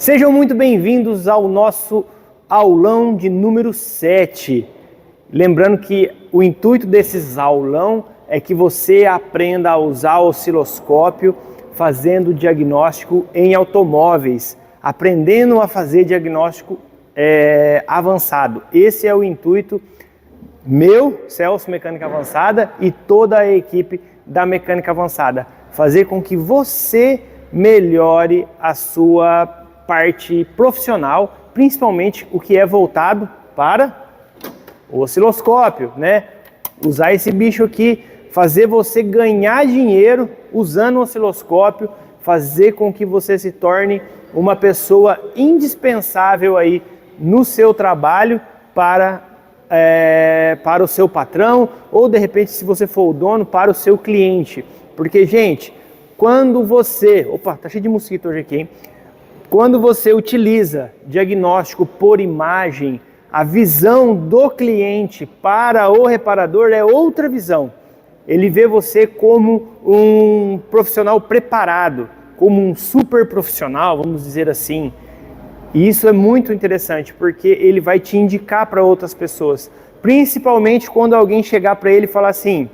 Sejam muito bem-vindos ao nosso aulão de número 7. Lembrando que o intuito desses aulão é que você aprenda a usar o osciloscópio fazendo diagnóstico em automóveis, aprendendo a fazer diagnóstico avançado. Esse é o intuito meu, Celso Mecânica Avançada, e toda a equipe da Mecânica Avançada. Fazer com que você melhore a sua parte profissional, principalmente o que é voltado para o osciloscópio, né? Usar esse bicho aqui, fazer você ganhar dinheiro usando o osciloscópio, fazer com que você se torne uma pessoa indispensável aí no seu trabalho para o seu patrão, ou de repente, se você for o dono, para o seu cliente. Porque, gente, quando você... Opa, tá cheio de mosquito hoje aqui, hein? Quando você utiliza diagnóstico por imagem, a visão do cliente para o reparador é outra visão. Ele vê você como um profissional preparado, como um super profissional, vamos dizer assim. E isso é muito interessante, porque ele vai te indicar para outras pessoas. Principalmente quando alguém chegar para ele e falar assim: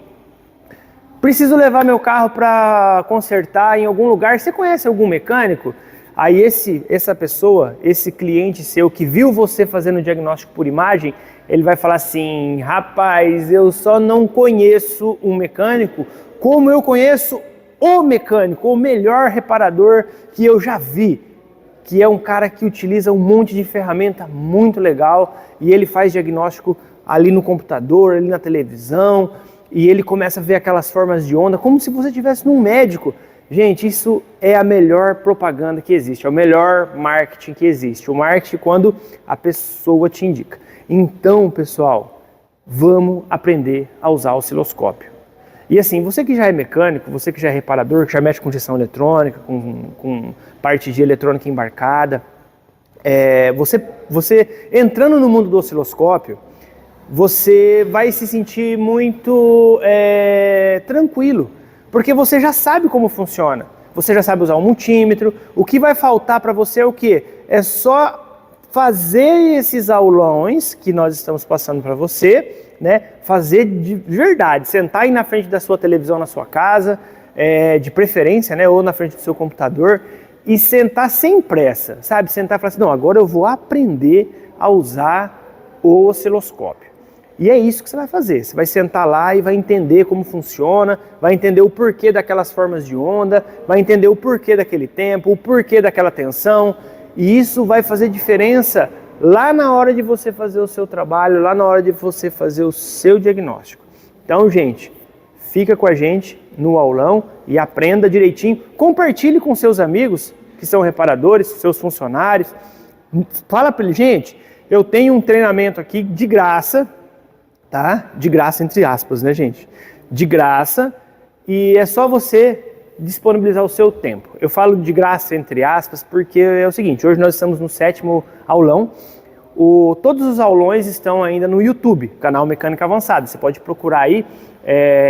preciso levar meu carro para consertar em algum lugar, você conhece algum mecânico? Aí essa pessoa, esse cliente seu que viu você fazendo diagnóstico por imagem, ele vai falar assim: rapaz, eu só não conheço um mecânico como eu conheço o mecânico, o melhor reparador que eu já vi, que é um cara que utiliza um monte de ferramenta muito legal e ele faz diagnóstico ali no computador, ali na televisão, e ele começa a ver aquelas formas de onda como se você estivesse num médico. Gente, isso é a melhor propaganda que existe, é o melhor marketing que existe. O marketing quando a pessoa te indica. Então, pessoal, vamos aprender a usar o osciloscópio. E assim, você que já é mecânico, você que já é reparador, que já mexe com injeção eletrônica, com parte de eletrônica embarcada, você entrando no mundo do osciloscópio, você vai se sentir muito tranquilo. Porque você já sabe como funciona, você já sabe usar um multímetro. O que vai faltar para você é o quê? É só fazer esses aulões que nós estamos passando para você, né? Fazer de verdade, sentar aí na frente da sua televisão na sua casa, de preferência, né? Ou na frente do seu computador, e sentar sem pressa, sabe? Sentar e falar assim: não, agora eu vou aprender a usar o osciloscópio. E é isso que você vai fazer, você vai sentar lá e vai entender como funciona, vai entender o porquê daquelas formas de onda, vai entender o porquê daquele tempo, o porquê daquela tensão, e isso vai fazer diferença lá na hora de você fazer o seu trabalho, lá na hora de você fazer o seu diagnóstico. Então, gente, fica com a gente no aulão e aprenda direitinho, compartilhe com seus amigos que são reparadores, seus funcionários, fala para ele: gente, eu tenho um treinamento aqui de graça, tá? De graça entre aspas, né, gente? De graça, e é só você disponibilizar o seu tempo. Eu falo de graça entre aspas porque é o seguinte: hoje nós estamos no 7º aulão. Todos os aulões estão ainda no YouTube, canal Mecânica Avançada. Você pode procurar aí,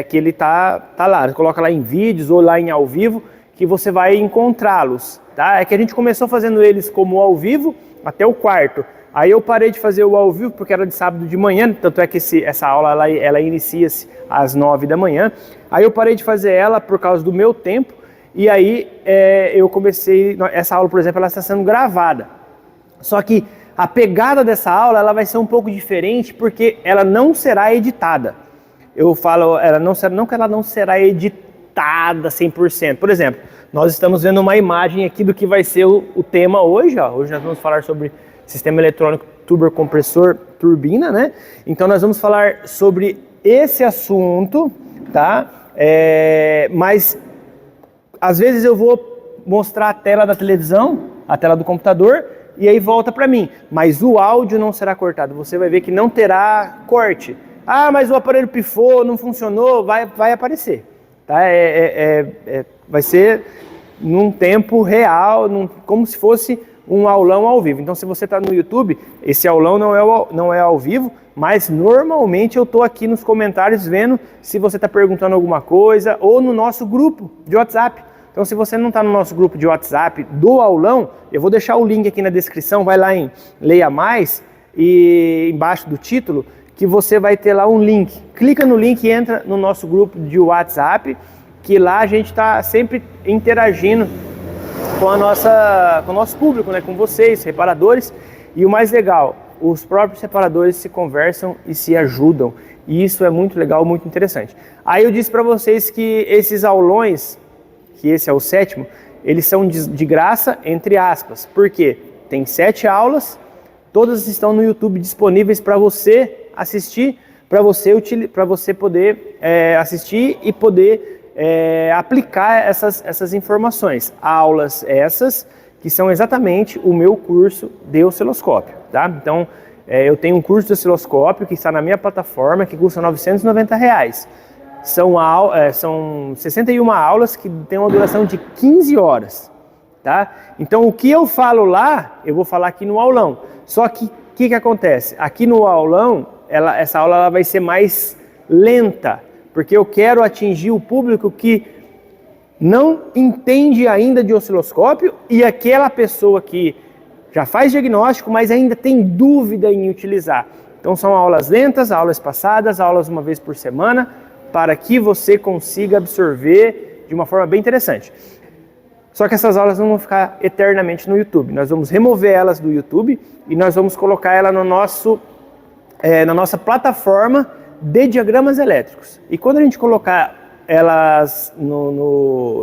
que ele tá lá. Coloca lá em vídeos ou lá em ao vivo, que você vai encontrá-los, tá? É que a gente começou fazendo eles como ao vivo até o 4º. Aí eu parei de fazer o ao vivo porque era de sábado de manhã, tanto é que essa aula ela inicia-se às 9 da manhã. Aí eu parei de fazer ela por causa do meu tempo, e aí eu comecei, essa aula, por exemplo, ela está sendo gravada. Só que a pegada dessa aula ela vai ser um pouco diferente porque ela não será editada. Eu falo, não que ela não será editada 100%. Por exemplo, nós estamos vendo uma imagem aqui do que vai ser o tema hoje. Ó. Hoje nós vamos falar sobre sistema eletrônico turbocompressor turbina, né? Então nós vamos falar sobre esse assunto, tá? Mas às vezes eu vou mostrar a tela da televisão, a tela do computador, e aí volta para mim. Mas o áudio não será cortado, você vai ver que não terá corte. Ah, mas o aparelho pifou, não funcionou, vai aparecer, tá? Vai ser num tempo real, como se fosse um aulão ao vivo. Então, se você está no YouTube, esse aulão não é ao vivo, mas normalmente eu estou aqui nos comentários vendo se você está perguntando alguma coisa, ou no nosso grupo de WhatsApp. Então, se você não está no nosso grupo de WhatsApp do aulão, eu vou deixar o link aqui na descrição, vai lá em Leia Mais e embaixo do título, que você vai ter lá um link. Clica no link e entra no nosso grupo de WhatsApp, que lá a gente está sempre interagindo com o nosso público, né? Com vocês, reparadores. E o mais legal, os próprios reparadores se conversam e se ajudam. E isso é muito legal, muito interessante. Aí eu disse para vocês que esses aulões, que esse é o 7º, eles são de graça, entre aspas. Por quê? Tem 7 aulas, todas estão no YouTube disponíveis para você assistir, para você poder assistir e poder aplicar essas informações. Aulas essas que são exatamente o meu curso de osciloscópio, tá? Então, eu tenho um curso de osciloscópio que está na minha plataforma, que custa R$ 990. São 61 aulas que tem uma duração de 15 horas, tá? Então, o que eu falo lá, eu vou falar aqui no aulão. Só que, o que acontece? Aqui no aulão, essa aula ela vai ser mais lenta, porque eu quero atingir o público que não entende ainda de osciloscópio e aquela pessoa que já faz diagnóstico, mas ainda tem dúvida em utilizar. Então são aulas lentas, aulas passadas, aulas uma vez por semana, para que você consiga absorver de uma forma bem interessante. Só que essas aulas não vão ficar eternamente no YouTube. Nós vamos remover elas do YouTube e nós vamos colocar ela no na nossa plataforma de diagramas elétricos. E quando a gente colocar elas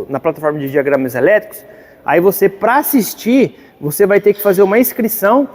na plataforma de diagramas elétricos, aí você, para assistir, você vai ter que fazer uma inscrição,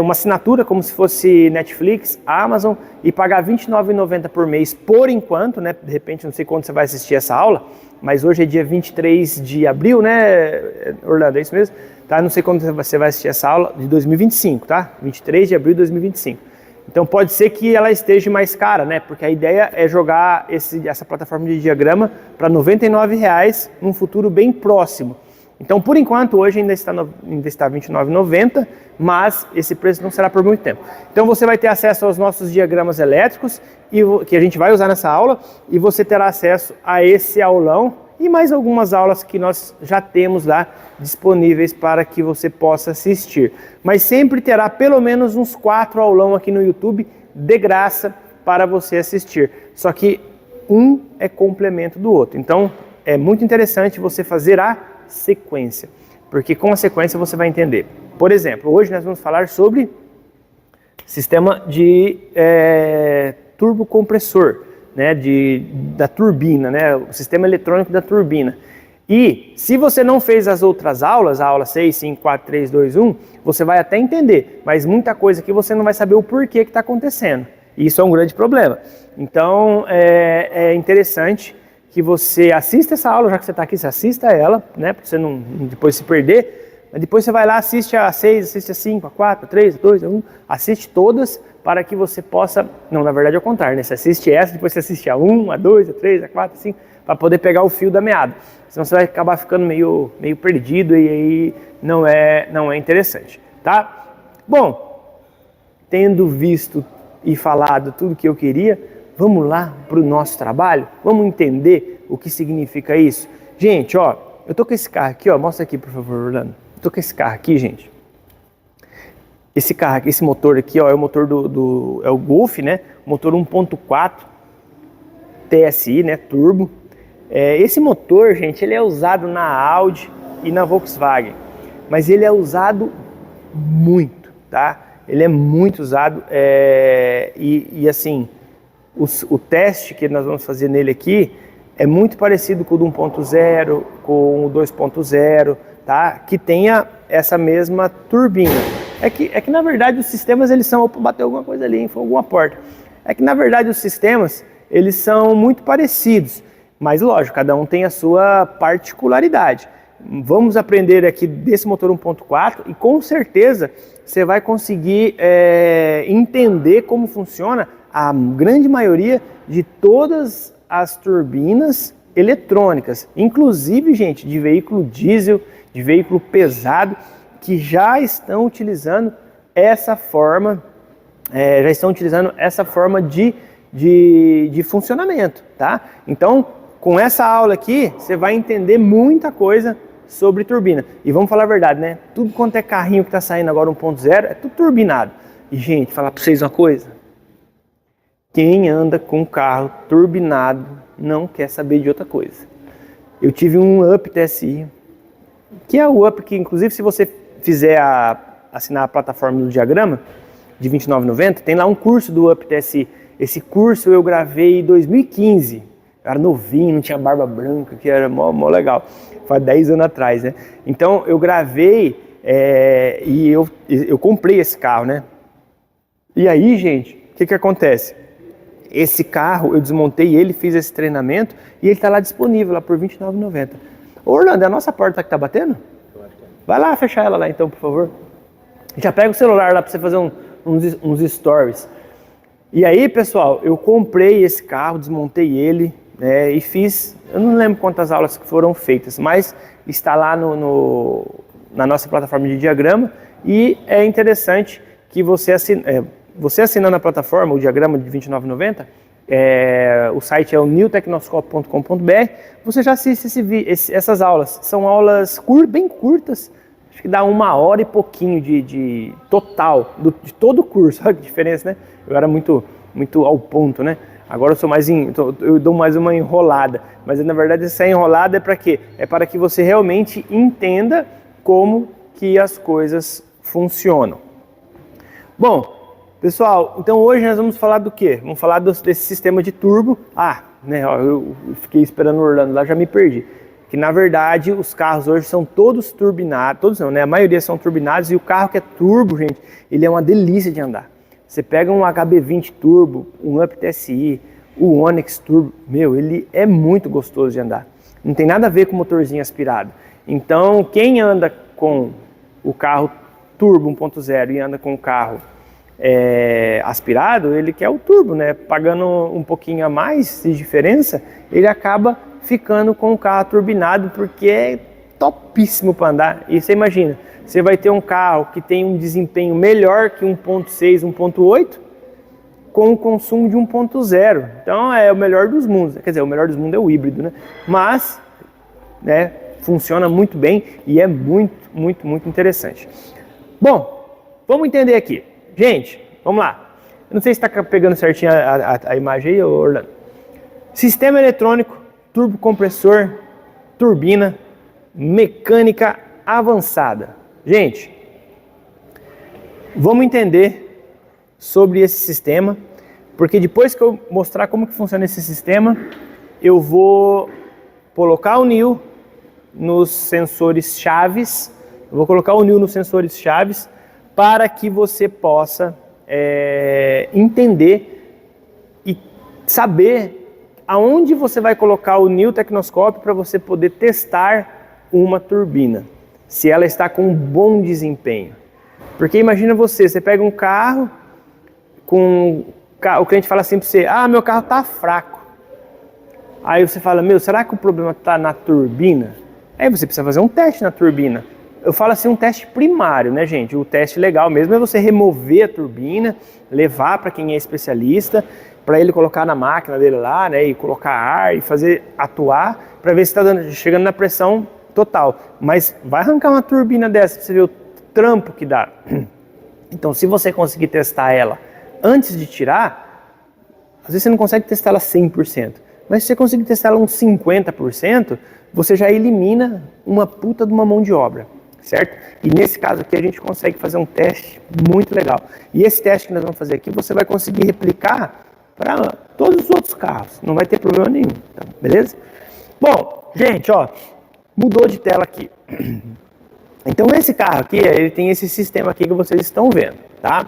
uma assinatura, como se fosse Netflix, Amazon, e pagar R$ 29,90 por mês por enquanto, né? De repente, não sei quando você vai assistir essa aula, mas hoje é dia 23 de abril, né, Orlando? É isso mesmo? Tá? Não sei quando você vai assistir essa aula, de 2025, tá? 23 de abril de 2025. Então pode ser que ela esteja mais cara, né? Porque a ideia é jogar essa plataforma de diagrama para R$ 99,00 num futuro bem próximo. Então, por enquanto, hoje ainda está R$ 29,90, mas esse preço não será por muito tempo. Então você vai ter acesso aos nossos diagramas elétricos, que a gente vai usar nessa aula, e você terá acesso a esse aulão e mais algumas aulas que nós já temos lá disponíveis para que você possa assistir. Mas sempre terá pelo menos uns 4 aulão aqui no YouTube de graça para você assistir. Só que um é complemento do outro. Então é muito interessante você fazer a sequência, porque com a sequência você vai entender. Por exemplo, hoje nós vamos falar sobre sistema de turbocompressor, né, da turbina, né, o sistema eletrônico da turbina. E se você não fez as outras aulas, a aula 6, 5, 4, 3, 2, 1, você vai até entender, mas muita coisa que você não vai saber o porquê que está acontecendo. E isso é um grande problema. Então é interessante que você assista essa aula, já que você está aqui, você assista ela, né, para você não depois se perder. Mas depois você vai lá, assiste a 6, assiste a 5, a 4, a 3, a 2, a 1, assiste todas para que você possa... Não, na verdade é o contrário, né? Você assiste essa, depois você assiste a 1, a 2, a 3, a 4, a 5, para poder pegar o fio da meada. Senão você vai acabar ficando meio perdido e aí não é interessante, tá? Bom, tendo visto e falado tudo que eu queria, vamos lá para o nosso trabalho? Vamos entender o que significa isso? Gente, ó, eu tô com esse carro aqui, ó, mostra aqui, por favor, Orlando. Eu tô com esse carro aqui, gente. Esse carro aqui, esse motor aqui, ó, é o motor é o Golf, né? Motor 1.4 TSI, né? Turbo. Esse motor, gente, ele é usado na Audi e na Volkswagen, mas ele é usado muito, tá? Ele é muito usado e assim, o teste que nós vamos fazer nele aqui é muito parecido com o do 1.0, com o 2.0, tá? Que tenha essa mesma turbina. É que na verdade os sistemas eles são... Opa, bateu alguma coisa ali, foi alguma porta. É que na verdade os sistemas eles são muito parecidos, mas lógico, cada um tem a sua particularidade. Vamos aprender aqui desse motor 1.4 e com certeza você vai conseguir entender como funciona a grande maioria de todas as turbinas eletrônicas, inclusive, gente, de veículo diesel, de veículo pesado, que já estão utilizando essa forma, de funcionamento, tá? Então, com essa aula aqui, você vai entender muita coisa sobre turbina. E vamos falar a verdade, né? Tudo quanto é carrinho que está saindo agora 1.0 é tudo turbinado. E, gente, falar para vocês uma coisa. Quem anda com carro turbinado não quer saber de outra coisa. Eu tive um Up TSI, que é o Up que, inclusive, se você fizer assinar a plataforma do Diagrama, de R$ 29,90, tem lá um curso do Up TSI. Esse curso eu gravei em 2015. Eu era novinho, não tinha barba branca, que era mó legal. Faz 10 anos atrás, né? Então eu gravei e eu comprei esse carro, né? E aí, gente, o que acontece? Esse carro, eu desmontei ele, fiz esse treinamento e ele tá lá disponível, lá por R$ 29,90. Ô Orlando, é a nossa porta que tá batendo? Vai lá fechar ela lá então, por favor. Já pega o celular lá pra você fazer uns stories. E aí, pessoal, eu comprei esse carro, desmontei ele, né, e fiz, eu não lembro quantas aulas que foram feitas, mas está lá na nossa plataforma de diagrama e é interessante que você assinando a plataforma, o diagrama de R$ 29,90, o site é o newtechnoscope.com.br, você já assiste essas aulas. São aulas bem curtas, acho que dá 1 hora e pouquinho de total, de todo o curso. Olha que diferença, né? Eu era muito ao ponto, né? Agora eu sou eu dou mais uma enrolada. Mas na verdade essa enrolada é para quê? É para que você realmente entenda como que as coisas funcionam. Bom, pessoal, então hoje nós vamos falar do quê? Vamos falar desse sistema de turbo. Eu fiquei esperando o Orlando lá, já me perdi. Que na verdade os carros hoje são todos turbinados, todos não, né? A maioria são turbinados e o carro que é turbo, gente, ele é uma delícia de andar. Você pega um HB20 Turbo, um Up TSI, o Onix Turbo, ele é muito gostoso de andar. Não tem nada a ver com motorzinho aspirado. Então, quem anda com o carro Turbo 1.0 e anda com o carro aspirado, ele quer o turbo, né? Pagando um pouquinho a mais de diferença, ele acaba ficando com o carro turbinado porque é topíssimo para andar. E você imagina, você vai ter um carro que tem um desempenho melhor que 1.6, 1.8 com o consumo de 1.0. Então é o melhor dos mundos. Quer dizer, o melhor dos mundos é o híbrido, né? Mas, né, funciona muito bem e é muito interessante. Bom, vamos entender aqui. Gente, vamos lá. Eu não sei se está pegando certinho a imagem aí, Orlando. Sistema eletrônico, turbocompressor, turbina, mecânica avançada. Gente, vamos entender sobre esse sistema, porque depois que eu mostrar como que funciona esse sistema, eu vou colocar o NIL nos sensores chaves, para que você possa entender e saber aonde você vai colocar o New Technoscope para você poder testar uma turbina, se ela está com um bom desempenho. Porque imagina você pega um carro, o cliente fala assim para você, meu carro está fraco. Aí você fala, será que o problema está na turbina? Aí você precisa fazer um teste na turbina. Eu falo assim, um teste primário, né, gente? O teste legal mesmo é você remover a turbina, levar para quem é especialista, para ele colocar na máquina dele lá, né, e colocar ar e fazer atuar, para ver se está chegando na pressão total. Mas vai arrancar uma turbina dessa, pra você ver o trampo que dá. Então, se você conseguir testar ela antes de tirar, às vezes você não consegue testar ela 100%, mas se você conseguir testar ela uns 50%, você já elimina uma puta de uma mão de obra. Certo? E nesse caso aqui a gente consegue fazer um teste muito legal. E esse teste que nós vamos fazer aqui, você vai conseguir replicar para todos os outros carros. Não vai ter problema nenhum, tá? Beleza? Bom, gente, mudou de tela aqui. Então esse carro aqui, ele tem esse sistema aqui que vocês estão vendo, tá?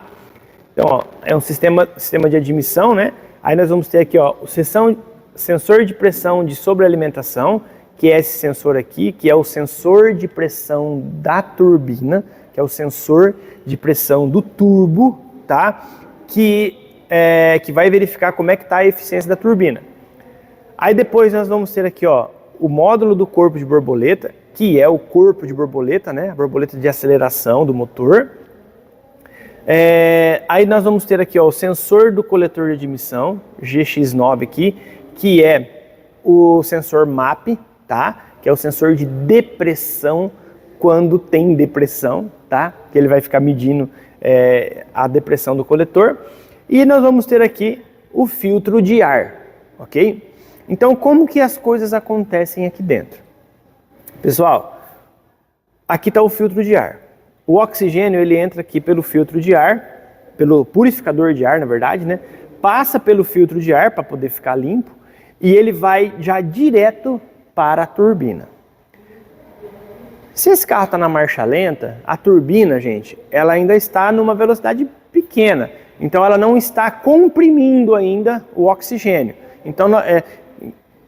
Então, é um sistema de admissão, né? Aí nós vamos ter aqui, o sensor de pressão de sobrealimentação, que é esse sensor aqui, que é o sensor de pressão da turbina, que é o sensor de pressão do turbo, tá? Que vai verificar como é que está a eficiência da turbina. Aí depois nós vamos ter aqui, o módulo do corpo de borboleta, que é o corpo de borboleta, né? A borboleta de aceleração do motor. Aí nós vamos ter aqui, o sensor do coletor de admissão, GX9 aqui, que é o sensor MAP, tá? Que é o sensor de depressão quando tem depressão, tá? Que ele vai ficar medindo a depressão do coletor. E nós vamos ter aqui o filtro de ar, ok? Então, como que as coisas acontecem aqui dentro? Pessoal, aqui está o filtro de ar. O oxigênio, ele entra aqui pelo filtro de ar, pelo purificador de ar, na verdade, né? Passa pelo filtro de ar para poder ficar limpo e ele vai já direto para a turbina. Se esse carro está na marcha lenta, a turbina, gente, ela ainda está numa velocidade pequena. Então, ela não está comprimindo ainda o oxigênio. Então,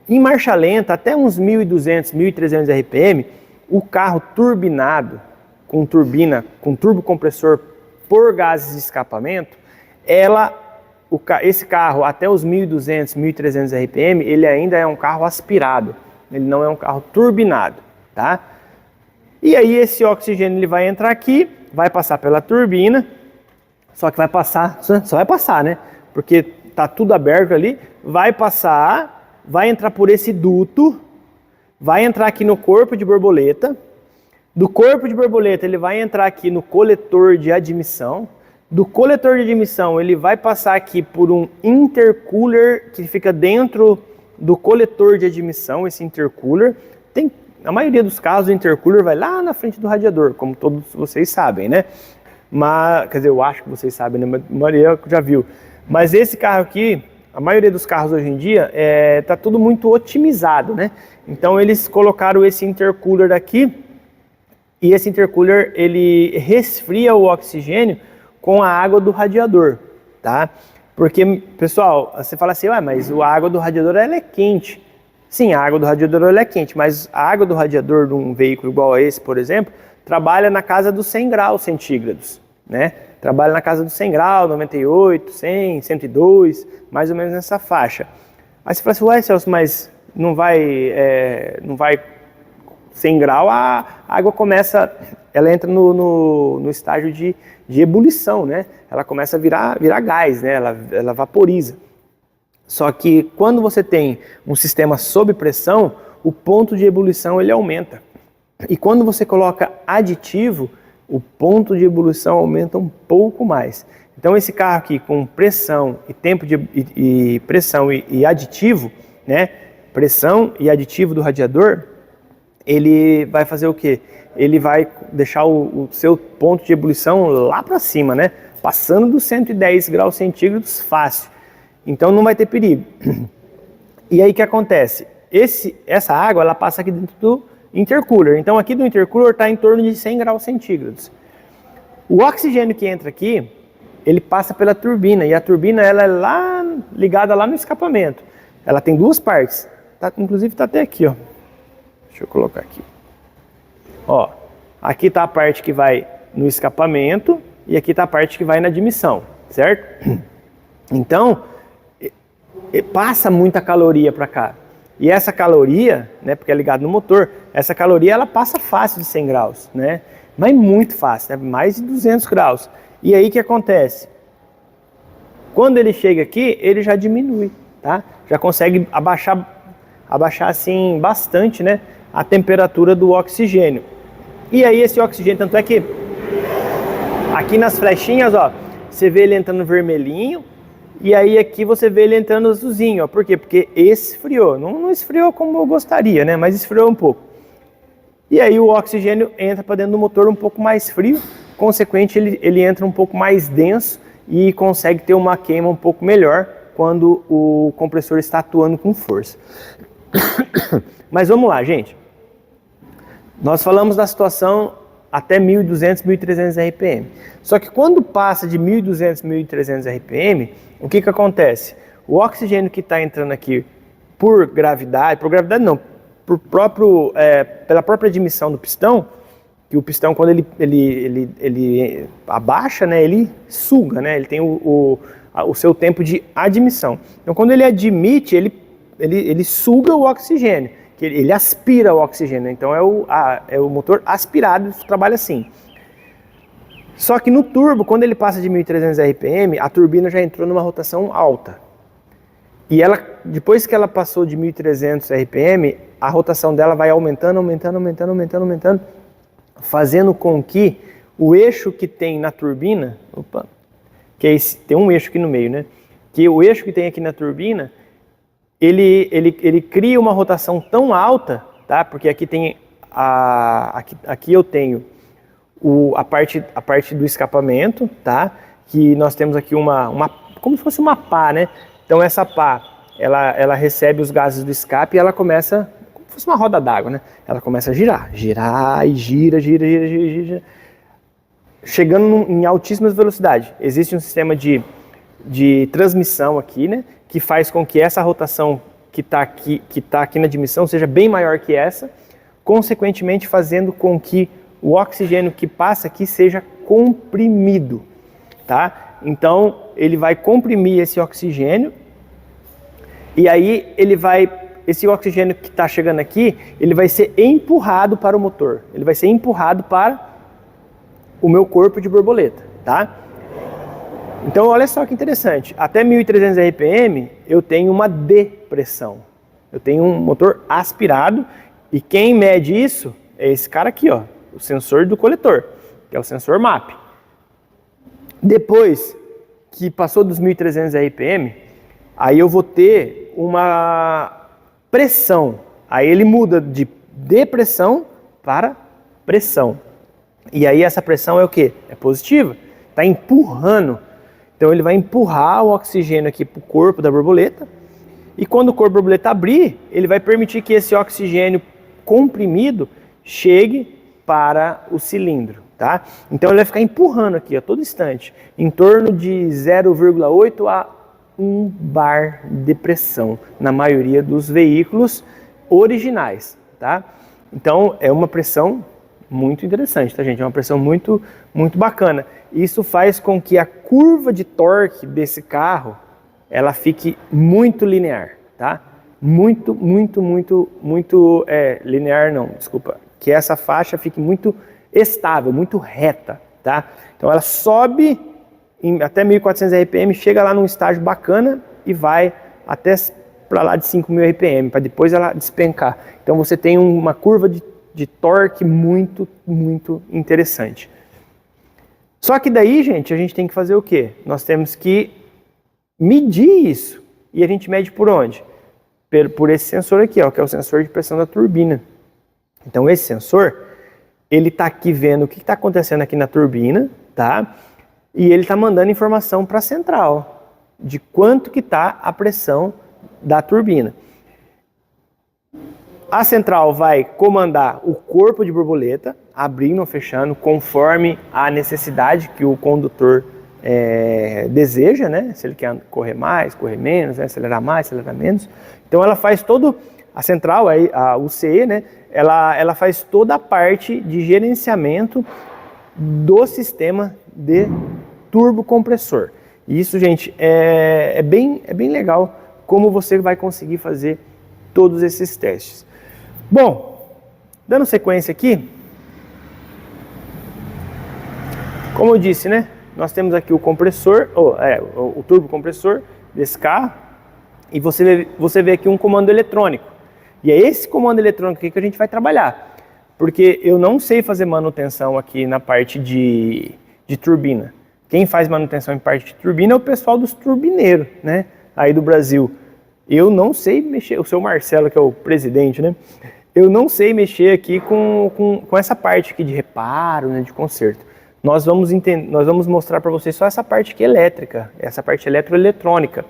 em marcha lenta, até uns 1.200, 1.300 RPM, o carro turbinado, com turbina, com turbocompressor por gases de escapamento, esse carro até os 1.200, 1.300 RPM, ele ainda é um carro aspirado. Ele não é um carro turbinado, tá? E aí esse oxigênio ele vai entrar aqui, vai passar pela turbina, só que vai passar, só vai passar, né? Porque tá tudo aberto ali, vai passar, vai entrar por esse duto, vai entrar aqui no corpo de borboleta, do corpo de borboleta ele vai entrar aqui no coletor de admissão, do coletor de admissão ele vai passar aqui por um intercooler que fica dentro do coletor de admissão, esse intercooler. A maioria dos casos o intercooler vai lá na frente do radiador, como todos vocês sabem, né? Mas, quer dizer, eu acho que vocês sabem, né? A maioria já viu. Mas esse carro aqui, a maioria dos carros hoje em dia, tá tudo muito otimizado, né? Então eles colocaram esse intercooler aqui, e esse intercooler ele resfria o oxigênio com a água do radiador, tá? Porque, pessoal, você fala assim, mas a água do radiador ela é quente. Sim, a água do radiador ela é quente, mas a água do radiador de um veículo igual a esse, por exemplo, trabalha na casa dos 100 graus centígrados, né? Trabalha na casa dos 100 graus, 98, 100, 102, mais ou menos nessa faixa. Aí você fala assim, ué, Celso, mas não vai 100 graus, a água começa, ela entra no estágio de ebulição, né? Ela começa a virar gás, né? Ela vaporiza. Só que quando você tem um sistema sob pressão, o ponto de ebulição ele aumenta. E quando você coloca aditivo, o ponto de ebulição aumenta um pouco mais. Então esse carro aqui com pressão e tempo de pressão e aditivo, né? Pressão e aditivo do radiador, ele vai fazer o quê? Ele vai deixar o seu ponto de ebulição lá para cima, né? Passando dos 110 graus centígrados fácil. Então não vai ter perigo. E aí o que acontece? Essa água ela passa aqui dentro do intercooler. Então aqui do intercooler está em torno de 100 graus centígrados. O oxigênio que entra aqui, ele passa pela turbina. E a turbina ela é ligada lá no escapamento. Ela tem duas partes. Inclusive está até aqui, ó. Deixa eu colocar aqui. Ó, aqui está a parte que vai no escapamento e aqui está a parte que vai na admissão, certo? Então, passa muita caloria para cá. E essa caloria, né, porque é ligado no motor, essa caloria ela passa fácil de 100 graus, né? Mas muito fácil, né? Mais de 200 graus. E aí o que acontece? Quando ele chega aqui, ele já diminui, tá? Já consegue abaixar assim bastante, né, a temperatura do oxigênio. E aí esse oxigênio, tanto é que aqui nas flechinhas, ó, você vê ele entrando vermelhinho, e aí aqui você vê ele entrando azulzinho, ó. Por quê? Porque esfriou. Não esfriou como eu gostaria, né? Mas esfriou um pouco. E aí o oxigênio entra para dentro do motor um pouco mais frio, consequente ele entra um pouco mais denso e consegue ter uma queima um pouco melhor quando o compressor está atuando com força. Mas vamos lá, gente. Nós falamos da situação até 1.200, 1.300 RPM. Só que quando passa de 1.200, 1.300 RPM, o que acontece? O oxigênio que está entrando aqui por gravidade não, pela própria admissão do pistão, que o pistão quando ele abaixa, né, ele suga, né, ele tem o seu tempo de admissão. Então quando ele admite, ele suga o oxigênio. Ele aspira o oxigênio, então é o motor aspirado, trabalha assim. Só que no turbo, quando ele passa de 1.300 RPM, a turbina já entrou numa rotação alta. E ela, depois que ela passou de 1.300 RPM, a rotação dela vai aumentando, fazendo com que o eixo que tem na turbina, que é esse, tem um eixo aqui no meio, né? Que o eixo que tem aqui na turbina, ele cria uma rotação tão alta, tá? Porque aqui tem aqui eu tenho a parte do escapamento, tá? Que nós temos aqui como se fosse uma pá, né? Então essa pá, ela recebe os gases do escape e ela começa, como se fosse uma roda d'água, né? Ela começa a girar e gira, chegando em altíssimas velocidades. Existe um sistema de transmissão aqui, né? Que faz com que essa rotação que está aqui na admissão seja bem maior que essa, consequentemente fazendo com que o oxigênio que passa aqui seja comprimido, tá? Então, ele vai comprimir esse oxigênio e aí esse oxigênio que está chegando aqui, ele vai ser empurrado para o motor, ele vai ser empurrado para o meu corpo de borboleta, tá? Então, olha só que interessante, até 1.300 RPM eu tenho uma depressão, eu tenho um motor aspirado e quem mede isso é esse cara aqui, ó, o sensor do coletor, que é o sensor MAP. Depois que passou dos 1.300 RPM, aí eu vou ter uma pressão, aí ele muda de depressão para pressão. E aí essa pressão é o quê? É positiva, está empurrando. Então ele vai empurrar o oxigênio aqui para o corpo da borboleta, e quando o corpo da borboleta abrir, ele vai permitir que esse oxigênio comprimido chegue para o cilindro, tá? Então ele vai ficar empurrando aqui a todo instante, em torno de 0,8 a 1 bar de pressão, na maioria dos veículos originais, tá? Então é uma pressão muito interessante, tá, gente? É uma pressão muito, muito bacana. Isso faz com que a curva de torque desse carro, ela fique muito linear, tá? Muito linear não, desculpa. Que essa faixa fique muito estável, muito reta, tá? Então ela sobe até 1.400 RPM, chega lá num estágio bacana e vai até para lá de 5.000 RPM, para depois ela despencar. Então você tem uma curva de torque muito, muito interessante. Só que daí, gente, a gente tem que fazer o quê? Nós temos que medir isso. E a gente mede por onde? Por esse sensor aqui, ó, que é o sensor de pressão da turbina. Então esse sensor, ele está aqui vendo o que está acontecendo aqui na turbina, tá? E ele está mandando informação para a central de quanto que está a pressão da turbina. A central vai comandar o corpo de borboleta, abrindo ou fechando, conforme a necessidade que o condutor deseja, né? Se ele quer correr mais, correr menos, né? Acelerar mais, acelerar menos. Então ela faz a central, a UCE, né? Ela faz toda a parte de gerenciamento do sistema de turbocompressor. E isso, gente, é bem legal como você vai conseguir fazer todos esses testes. Bom, dando sequência aqui, como eu disse, né? Nós temos aqui o compressor, o turbocompressor desse carro, e você vê aqui um comando eletrônico. E é esse comando eletrônico aqui que a gente vai trabalhar, porque eu não sei fazer manutenção aqui na parte de turbina. Quem faz manutenção em parte de turbina é o pessoal dos turbineiros, né? Aí do Brasil. Eu não sei mexer, o seu Marcelo, que é o presidente, né? Eu não sei mexer aqui com essa parte aqui de reparo, né, de conserto. Nós vamos mostrar para vocês só essa parte aqui elétrica, essa parte eletroeletrônica,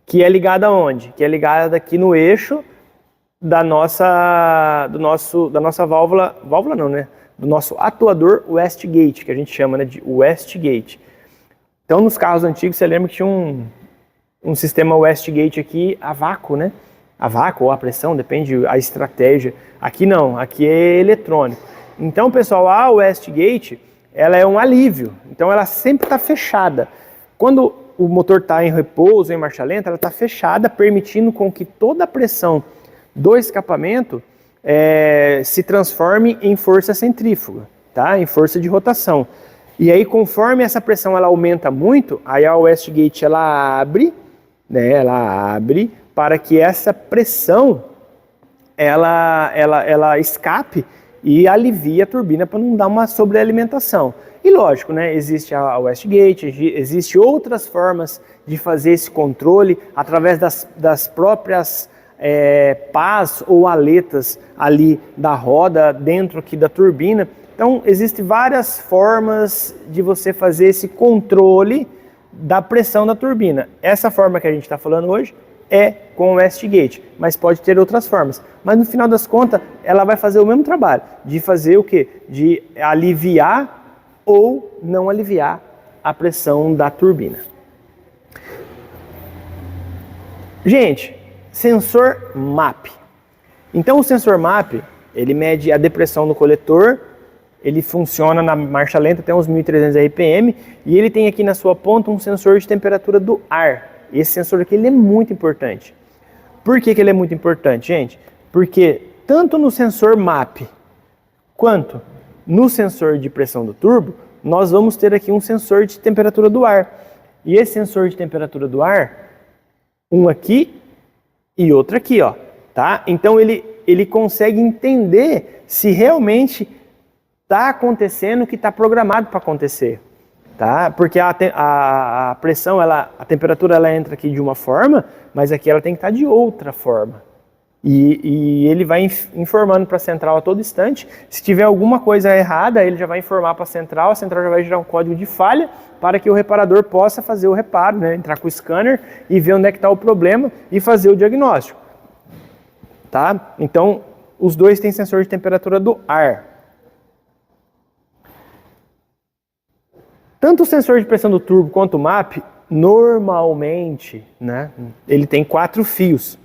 que é ligada aonde? Que é ligada aqui no eixo da nossa válvula não, né? Do nosso atuador Westgate, que a gente chama, né, de Westgate. Então, nos carros antigos, você lembra que tinha um sistema Westgate aqui a vácuo, né? A vácuo ou a pressão, depende da estratégia. Aqui não, aqui é eletrônico. Então, pessoal, a Westgate, ela é um alívio. Então, ela sempre está fechada. Quando o motor está em repouso, em marcha lenta, ela está fechada, permitindo com que toda a pressão do escapamento se transforme em força centrífuga, tá? Em força de rotação. E aí, conforme essa pressão ela aumenta muito, aí a Westgate ela abre, né? Ela abre para que essa pressão ela escape e alivie a turbina para não dar uma sobrealimentação. E lógico, né, existe a wastegate, existe outras formas de fazer esse controle através das próprias pás ou aletas ali da roda dentro aqui da turbina. Então existem várias formas de você fazer esse controle da pressão da turbina. Essa forma que a gente está falando hoje é com o wastegate, mas pode ter outras formas. Mas no final das contas, ela vai fazer o mesmo trabalho, de fazer o quê? De aliviar ou não aliviar a pressão da turbina. Gente, sensor MAP. Então o sensor MAP, ele mede a depressão no coletor, ele funciona na marcha lenta até uns 1.300 RPM e ele tem aqui na sua ponta um sensor de temperatura do ar. Esse sensor aqui ele é muito importante. Por que ele é muito importante, gente? Porque tanto no sensor MAP quanto no sensor de pressão do turbo, nós vamos ter aqui um sensor de temperatura do ar. E esse sensor de temperatura do ar, um aqui e outro aqui, ó, tá? Então ele consegue entender se realmente está acontecendo o que está programado para acontecer, tá? Porque a pressão, a temperatura ela entra aqui de uma forma, mas aqui ela tem que estar de outra forma. E ele vai informando para a central a todo instante. Se tiver alguma coisa errada, ele já vai informar para a central já vai gerar um código de falha para que o reparador possa fazer o reparo, né? Entrar com o scanner e ver onde é que está o problema e fazer o diagnóstico. Tá? Então, os dois têm sensor de temperatura do ar. Tanto o sensor de pressão do turbo quanto o MAP, normalmente, né, ele tem 4 fios.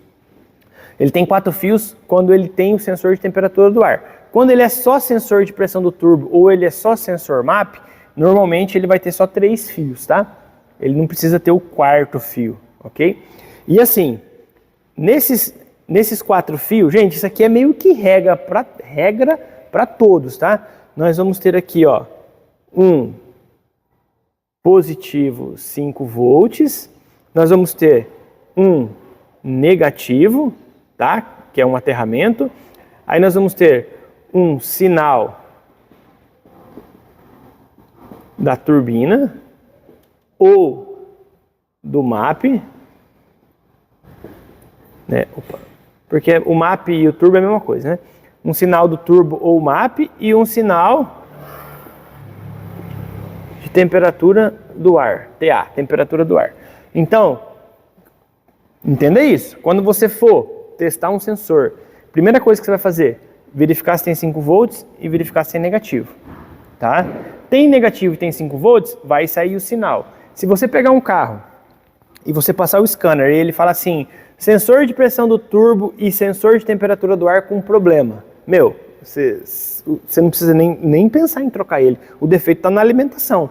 Ele tem 4 fios quando ele tem o sensor de temperatura do ar. Quando ele é só sensor de pressão do turbo ou ele é só sensor MAP, normalmente ele vai ter só 3 fios, tá? Ele não precisa ter o 4º fio, ok? E assim, nesses 4 fios, gente, isso aqui é meio que regra para todos, tá? Nós vamos ter aqui, ó, um positivo 5 volts, nós vamos ter um negativo, tá? Que é um aterramento. Aí nós vamos ter um sinal da turbina ou do MAP, né? Porque o MAP e o turbo é a mesma coisa, né? Um sinal do turbo ou MAP e um sinal de temperatura do ar, TA, temperatura do ar. Então, entenda isso. Quando você for testar um sensor, primeira coisa que você vai fazer, verificar se tem 5 volts e verificar se é negativo, tá? Tem negativo e tem 5 volts, vai sair o sinal. Se você pegar um carro e você passar o scanner e ele fala assim, sensor de pressão do turbo e sensor de temperatura do ar com problema, meu, você não precisa nem pensar em trocar ele. O defeito está na alimentação.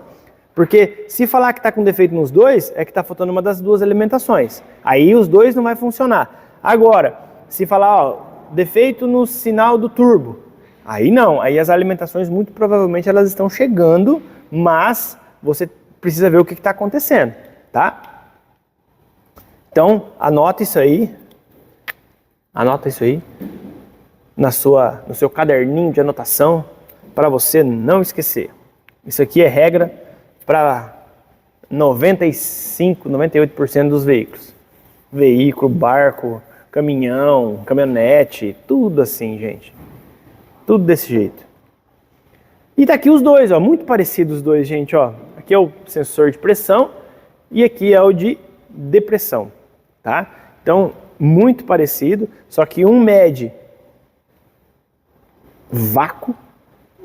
Porque se falar que está com defeito nos dois, é que está faltando uma das duas alimentações. Aí os dois não vai funcionar. Agora, se falar, ó, defeito no sinal do turbo, aí não. Aí as alimentações muito provavelmente elas estão chegando, mas você precisa ver o que está acontecendo, tá? Então, anota isso aí no seu caderninho de anotação, para você não esquecer. Isso aqui é regra para 95, 98% dos veículos. Veículo, barco, caminhão, caminhonete, tudo assim, gente. Tudo desse jeito. E tá aqui os dois, ó, muito parecidos os dois, gente, ó. Aqui é o sensor de pressão e aqui é o de depressão, tá? Então, muito parecido, só que um mede vácuo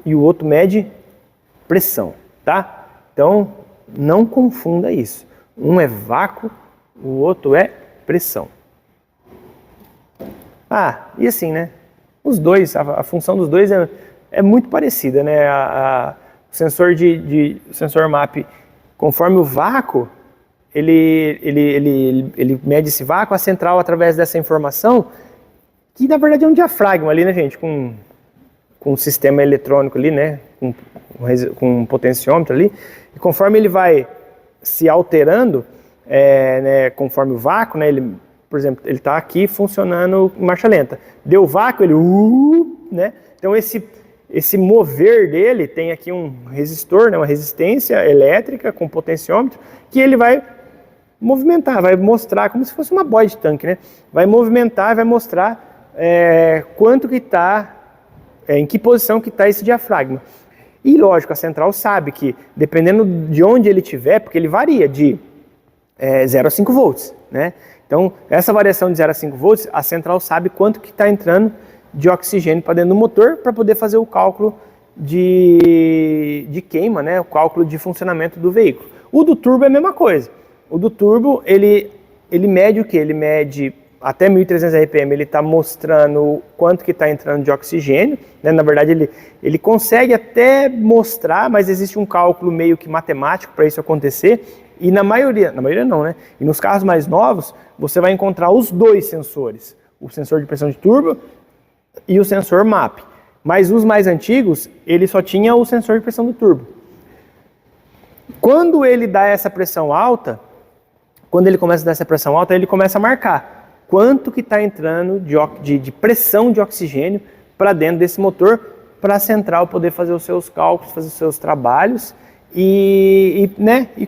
e o outro mede pressão, tá? Então, não confunda isso. Um é vácuo, o outro é pressão. Ah, e assim, né? Os dois, a função dos dois é muito parecida, né? O sensor sensor MAP, conforme o vácuo, ele mede esse vácuo, a central, através dessa informação, que na verdade é um diafragma ali, né, gente? Com um sistema eletrônico ali, né? Com um potenciômetro ali. E conforme ele vai se alterando, né, conforme o vácuo, né, ele, por exemplo, ele está aqui funcionando em marcha lenta. Deu vácuo, ele... né? Então esse mover dele tem aqui um resistor, né, uma resistência elétrica com potenciômetro, que ele vai movimentar, vai mostrar, como se fosse uma boia de tanque, né? Vai movimentar, vai mostrar quanto que está, em que posição que está esse diafragma. E lógico, a central sabe que, dependendo de onde ele estiver, porque ele varia de 0 a 5 volts, né? Então, essa variação de 0 a 5 volts, a central sabe quanto que está entrando de oxigênio para dentro do motor para poder fazer o cálculo de queima, né? O cálculo de funcionamento do veículo. O do turbo é a mesma coisa. O do turbo, ele mede o quê? Ele mede até 1.300 RPM, ele está mostrando quanto que está entrando de oxigênio, né? Na verdade, ele consegue até mostrar, mas existe um cálculo meio que matemático para isso acontecer, e na maioria não, né? E nos carros mais novos, você vai encontrar os dois sensores, o sensor de pressão de turbo e o sensor MAP. Mas os mais antigos, ele só tinha o sensor de pressão do turbo. Quando ele dá essa pressão alta, ele começa a marcar quanto que está entrando de pressão de oxigênio para dentro desse motor, para a central poder fazer os seus cálculos, fazer os seus trabalhos e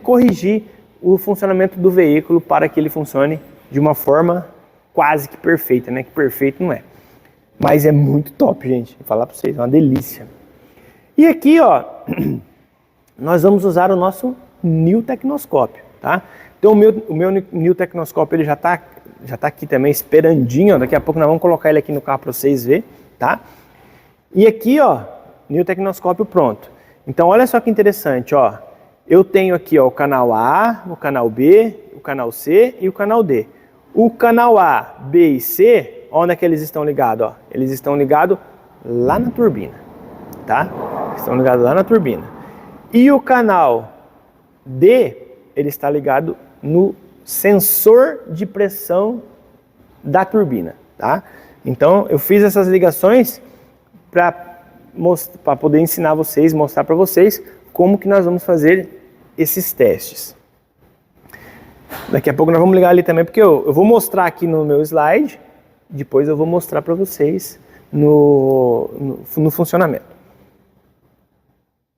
corrigir o funcionamento do veículo para que ele funcione de uma forma quase que perfeita, né? Que perfeito não é. Mas é muito top, gente. Vou falar para vocês, é uma delícia. E aqui, ó, nós vamos usar o nosso New Tecnoscópio, tá? Então o meu New Tecnoscópio, ele já tá aqui também esperandinho, ó. Daqui a pouco nós vamos colocar ele aqui no carro para vocês verem, tá? E aqui, ó, New Tecnoscópio pronto. Então olha só que interessante, ó. Eu tenho aqui, ó, o canal A, o canal B, o canal C e o canal D. O canal A, B e C, onde é que eles estão ligados, ó? Eles estão ligados lá na turbina, tá? Estão ligados lá na turbina. E o canal D, ele está ligado no sensor de pressão da turbina, tá? Então, eu fiz essas ligações para poder ensinar vocês, mostrar para vocês como que nós vamos fazer esses testes. Daqui a pouco nós vamos ligar ali também, porque eu vou mostrar aqui no meu slide, depois eu vou mostrar para vocês no funcionamento.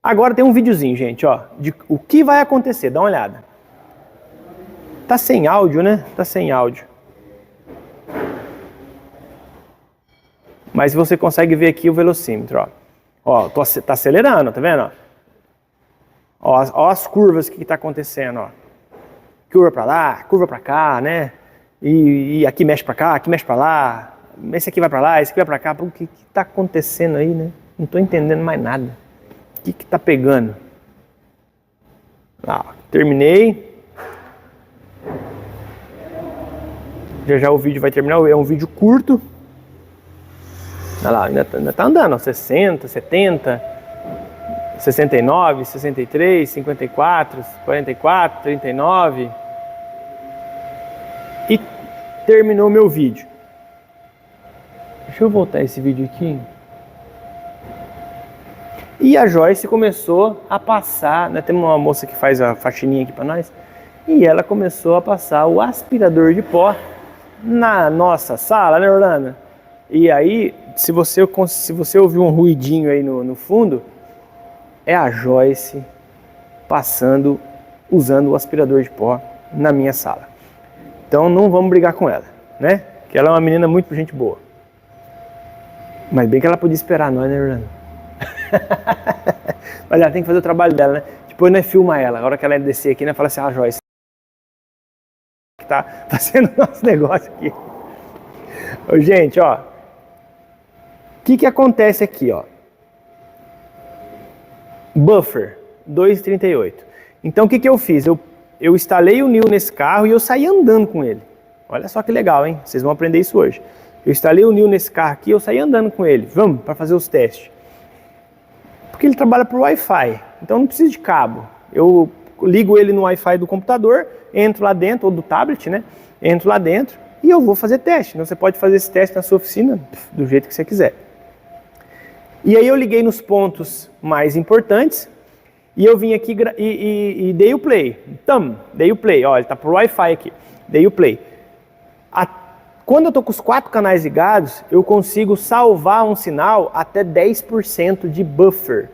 Agora tem um videozinho, gente, ó, de o que vai acontecer, dá uma olhada. Tá sem áudio, né? Tá sem áudio. Mas você consegue ver aqui o velocímetro, ó. Ó, tá acelerando, tá vendo? Ó as curvas que tá acontecendo, ó. Curva para lá, curva para cá, né? E aqui mexe para cá, aqui mexe para lá. Esse aqui vai para lá, esse aqui vai para cá. O que tá acontecendo aí, né? Não tô entendendo mais nada. O que tá pegando? Ah, terminei. Já o vídeo vai terminar, é um vídeo curto. Olha lá, ainda tá andando, ó, 60, 70, 69, 63, 54, 44, 39. E terminou meu vídeo. Deixa eu voltar esse vídeo aqui. E a Joyce começou a passar, né, tem uma moça que faz a faxininha aqui para nós, e ela começou a passar o aspirador de pó na nossa sala, né, Orlando? E aí, se você ouvir um ruidinho aí no fundo, é a Joyce passando, usando o aspirador de pó na minha sala. Então não vamos brigar com ela, né? Que ela é uma menina muito gente boa. Mas bem que ela podia esperar nós, né, Orlando? Mas ela tem que fazer o trabalho dela, né? Depois nós filma ela. A hora que ela descer aqui, nós fala assim, Joyce, que tá fazendo nosso negócio aqui. Ô, gente, ó. O que acontece aqui, ó? Buffer 2,38. Então o que eu fiz? Eu instalei o New nesse carro e eu saí andando com ele. Olha só que legal, hein? Vocês vão aprender isso hoje. Eu instalei o New nesse carro aqui e eu saí andando com ele. Vamos, para fazer os testes. Porque ele trabalha por Wi-Fi, então não precisa de cabo. Eu ligo ele no Wi-Fi do computador, entro lá dentro, ou do tablet, né? Entro lá dentro e eu vou fazer teste. Então você pode fazer esse teste na sua oficina do jeito que você quiser. E aí eu liguei nos pontos mais importantes e eu vim aqui e dei o play. Então, dei o play, ó, ele tá pro Wi-Fi aqui, dei o play. Quando eu tô com os 4 canais ligados, eu consigo salvar um sinal até 10% de buffer.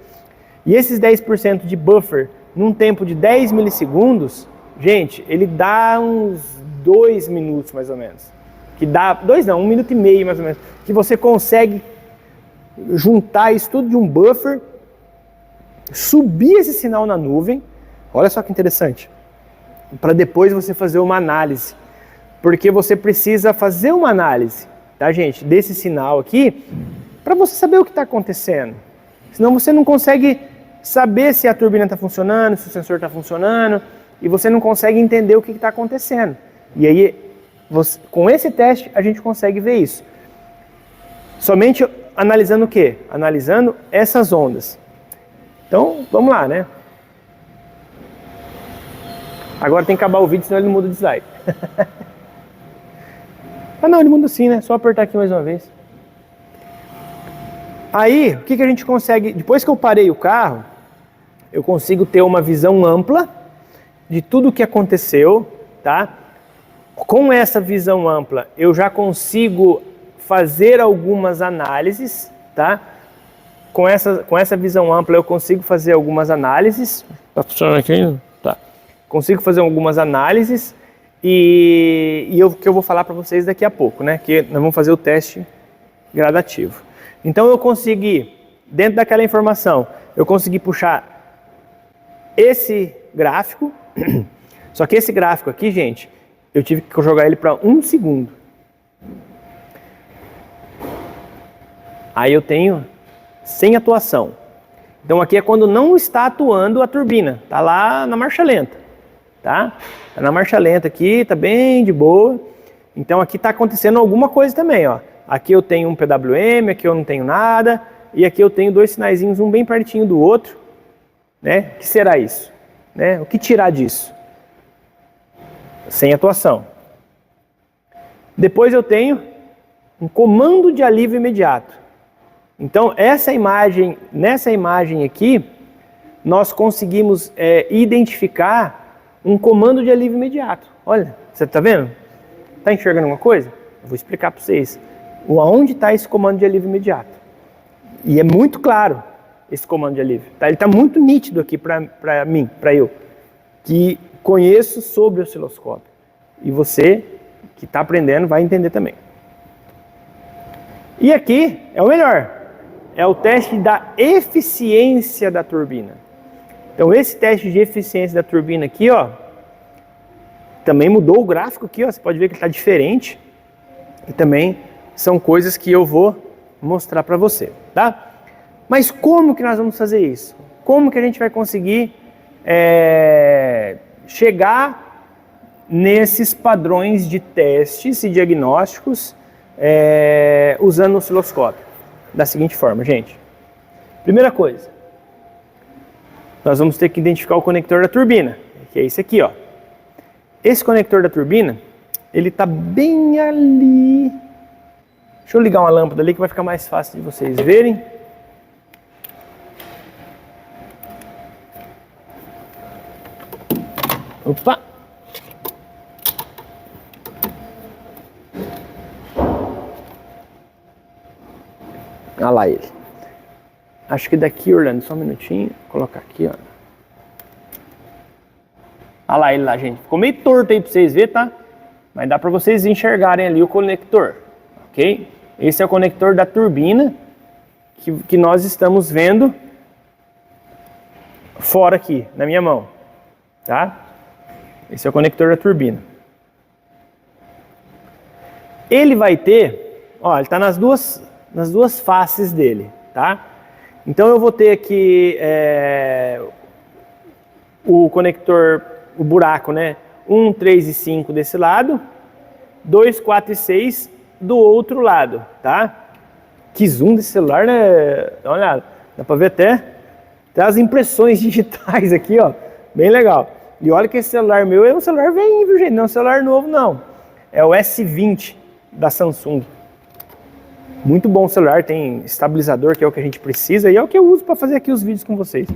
E esses 10% de buffer, num tempo de 10 milissegundos, gente, ele dá uns 2 minutos mais ou menos. Que dá, 2 não, 1 minuto e meio mais ou menos. Que você consegue juntar isso tudo de um buffer, subir esse sinal na nuvem, olha só que interessante, para depois você fazer uma análise. Porque você precisa fazer uma análise, tá, gente, desse sinal aqui, para você saber o que está acontecendo. Senão você não consegue saber se a turbina está funcionando, se o sensor está funcionando, e você não consegue entender o que está acontecendo. E aí, com esse teste, a gente consegue ver isso. Somente analisando o quê? Analisando essas ondas. Então, vamos lá, né? Agora tem que acabar o vídeo, senão ele não muda de slide. Ah não, ele muda sim, né? Só apertar aqui mais uma vez. Aí, o que a gente consegue... Depois que eu parei o carro, eu consigo ter uma visão ampla de tudo o que aconteceu, tá? Com essa visão ampla, eu já consigo fazer algumas análises, tá? Com essa visão ampla, eu consigo fazer algumas análises. Tá funcionando aqui ainda? Tá. Consigo fazer algumas análises que eu vou falar para vocês daqui a pouco, né? Que nós vamos fazer o teste gradativo. Então eu consegui, dentro daquela informação, eu consegui puxar esse gráfico. Só que esse gráfico aqui, gente, eu tive que jogar ele para 1 segundo. Aí eu tenho sem atuação. Então aqui é quando não está atuando a turbina, tá lá na marcha lenta, tá? Tá na marcha lenta aqui, tá bem de boa. Então aqui tá acontecendo alguma coisa também, ó. Aqui eu tenho um PWM, aqui eu não tenho nada, e aqui eu tenho 2 sinaizinhos, um bem pertinho do outro, né? O que será isso? Né? O que tirar disso? Sem atuação. Depois eu tenho um comando de alívio imediato. Então, nessa imagem aqui, nós conseguimos identificar um comando de alívio imediato. Olha, você está vendo? Está enxergando alguma coisa? Eu vou explicar para vocês. Onde está esse comando de alívio imediato? E é muito claro esse comando de alívio. Tá? Ele está muito nítido aqui para mim, para eu, que conheço sobre o osciloscópio. E você, que está aprendendo, vai entender também. E aqui é o melhor. É o teste da eficiência da turbina. Então esse teste de eficiência da turbina aqui, ó, também mudou o gráfico aqui, ó, você pode ver que ele está diferente. E também são coisas que eu vou mostrar para você, tá? Mas como que nós vamos fazer isso? Como que a gente vai conseguir chegar nesses padrões de testes e diagnósticos usando o osciloscópio? Da seguinte forma, gente. Primeira coisa, nós vamos ter que identificar o conector da turbina, que é esse aqui, ó. Esse conector da turbina, ele está bem ali. Deixa eu ligar uma lâmpada ali que vai ficar mais fácil de vocês verem. Opa! Olha lá ele. Acho que daqui, Orlando, só um minutinho. Vou colocar aqui, ó. Olha lá ele lá, gente. Ficou meio torto aí pra vocês verem, tá? Mas dá pra vocês enxergarem ali o conector, ok? Esse é o conector da turbina que nós estamos vendo fora aqui, na minha mão, tá? Esse é o conector da turbina. Ele vai ter, ó, ele tá nas duas faces dele, tá? Então eu vou ter aqui o conector, o buraco, né? 1, 3 e 5 desse lado, 2, 4 e 6 do outro lado, tá? Que zoom desse celular, né? Dá uma olhada, dá pra ver até as impressões digitais aqui, ó, bem legal. E olha que esse celular meu é um celular velhinho, viu, gente? Não é um celular novo, não. É o S20 da Samsung. Muito bom o celular, tem estabilizador, que é o que a gente precisa, e é o que eu uso para fazer aqui os vídeos com vocês.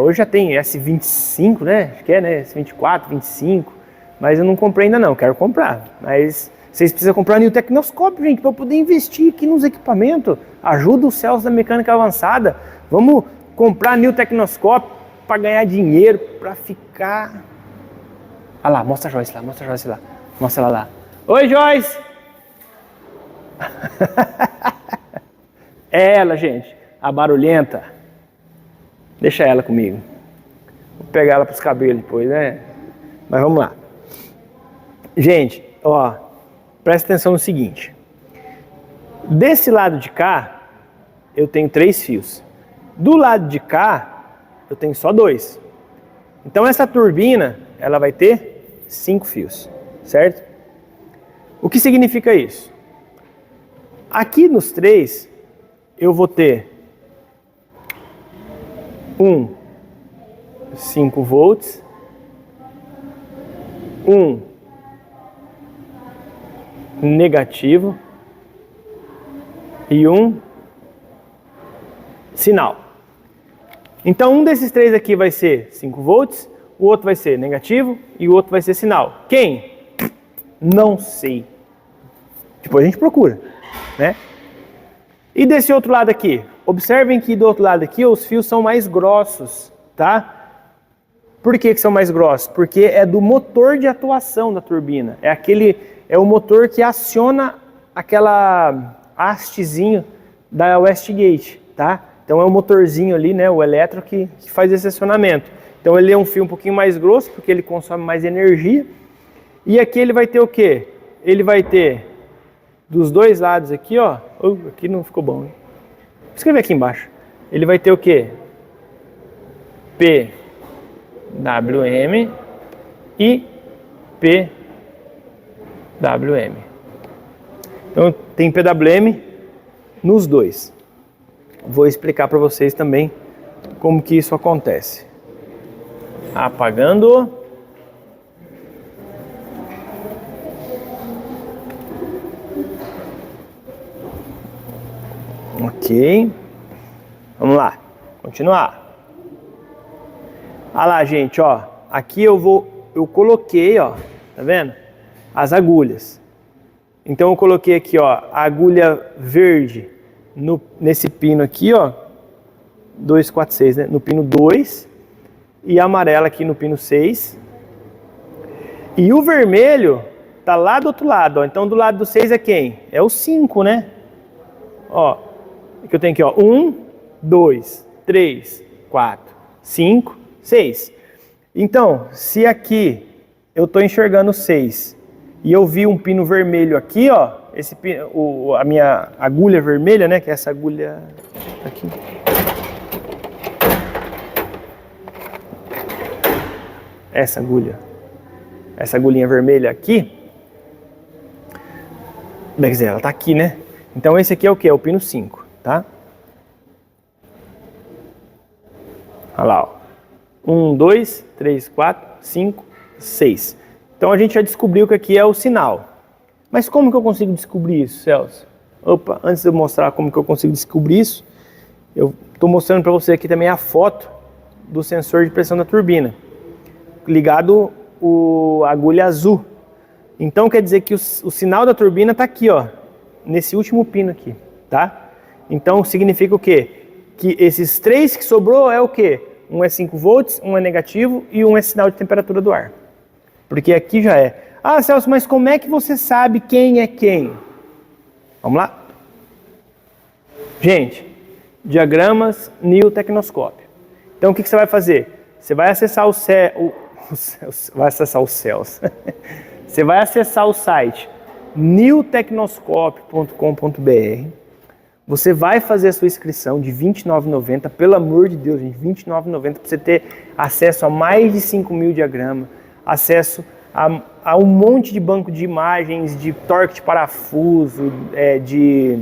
Hoje já tem S25, né? Acho que é, né? S24, 25. Mas eu não comprei ainda não, quero comprar. Mas vocês precisam comprar New Tecnoscópio, gente, para eu poder investir aqui nos equipamentos. Ajuda os Celso da Mecânica Avançada. Vamos comprar New Tecnoscópio para ganhar dinheiro, para ficar... Olha lá, mostra a Joyce lá, mostra a Joyce lá. Mostra ela lá. Oi, Joyce! Ela, gente, a barulhenta. Deixa ela comigo. Vou pegar ela para os cabelos depois, né? Mas vamos lá. Gente, ó, presta atenção no seguinte. Desse lado de cá, eu tenho 3 fios. Do lado de cá, eu tenho só 2. Então essa turbina, ela vai ter 5 fios, certo? O que significa isso? Aqui nos 3, eu vou ter 5 volts, negativo e sinal. Então um desses 3 aqui vai ser 5 volts, o outro vai ser negativo e o outro vai ser sinal. Quem? Não sei. Depois a gente procura, né? E desse outro lado aqui? Observem que do outro lado aqui os fios são mais grossos, tá? Por que são mais grossos? Porque é do motor de atuação da turbina. É o motor que aciona aquela hastezinho da Westgate, tá? Então é o motorzinho ali, né, o elétrico que faz esse acionamento. Então ele é um fio um pouquinho mais grosso, porque ele consome mais energia. E aqui ele vai ter o quê? Ele vai ter dos dois lados aqui, ó. Aqui não ficou bom, hein? Vou escrever aqui embaixo. Ele vai ter o quê? PWM e PWM. Então tem PWM nos dois. Vou explicar para vocês também como que isso acontece. Apagando. Ok. Vamos lá. Continuar. Olha lá, gente, ó. Aqui eu coloquei, ó. Tá vendo? As agulhas. Então eu coloquei aqui, ó, a agulha verde nesse pino aqui, ó. 246, né? No pino 2. E a amarela aqui no pino 6. E o vermelho tá lá do outro lado, ó. Então do lado do 6 é quem? É o 5, né? Ó, que eu tenho aqui, ó. 1, 2, 3, 4, 5, 6. Então, se aqui eu tô enxergando 6 e eu vi um pino vermelho aqui, ó. Esse pino, a minha agulha vermelha, né? Que é essa agulha aqui. Essa agulhinha vermelha aqui, quer dizer, ela tá aqui, né? Então esse aqui é o que? É o pino 5, tá? Olha lá, ó. 1, 2, 3, 4, 5, 6. Então a gente já descobriu que aqui é o sinal. Mas como que eu consigo descobrir isso, Celso? Opa, antes de eu mostrar como que eu consigo descobrir isso, eu estou mostrando para você aqui também a foto do sensor de pressão da turbina, ligado a agulha azul. Então quer dizer que o sinal da turbina está aqui, ó, nesse último pino aqui, tá? Então significa o quê? Que esses 3 que sobrou é o quê? Um é 5 volts, um é negativo e um é sinal de temperatura do ar. Porque aqui já é. Ah, Celso, mas como é que você sabe quem é quem? Vamos lá? Gente, diagramas New Tecnoscópio. Então o que você vai fazer? Você vai acessar Você vai acessar o site newtecnoscopio.com.br. Você vai fazer a sua inscrição de R$ 29,90, pelo amor de Deus, gente, R$ 29,90 para você ter acesso a mais de 5.000 diagramas, acesso a um monte de banco de imagens, de torque de parafuso, de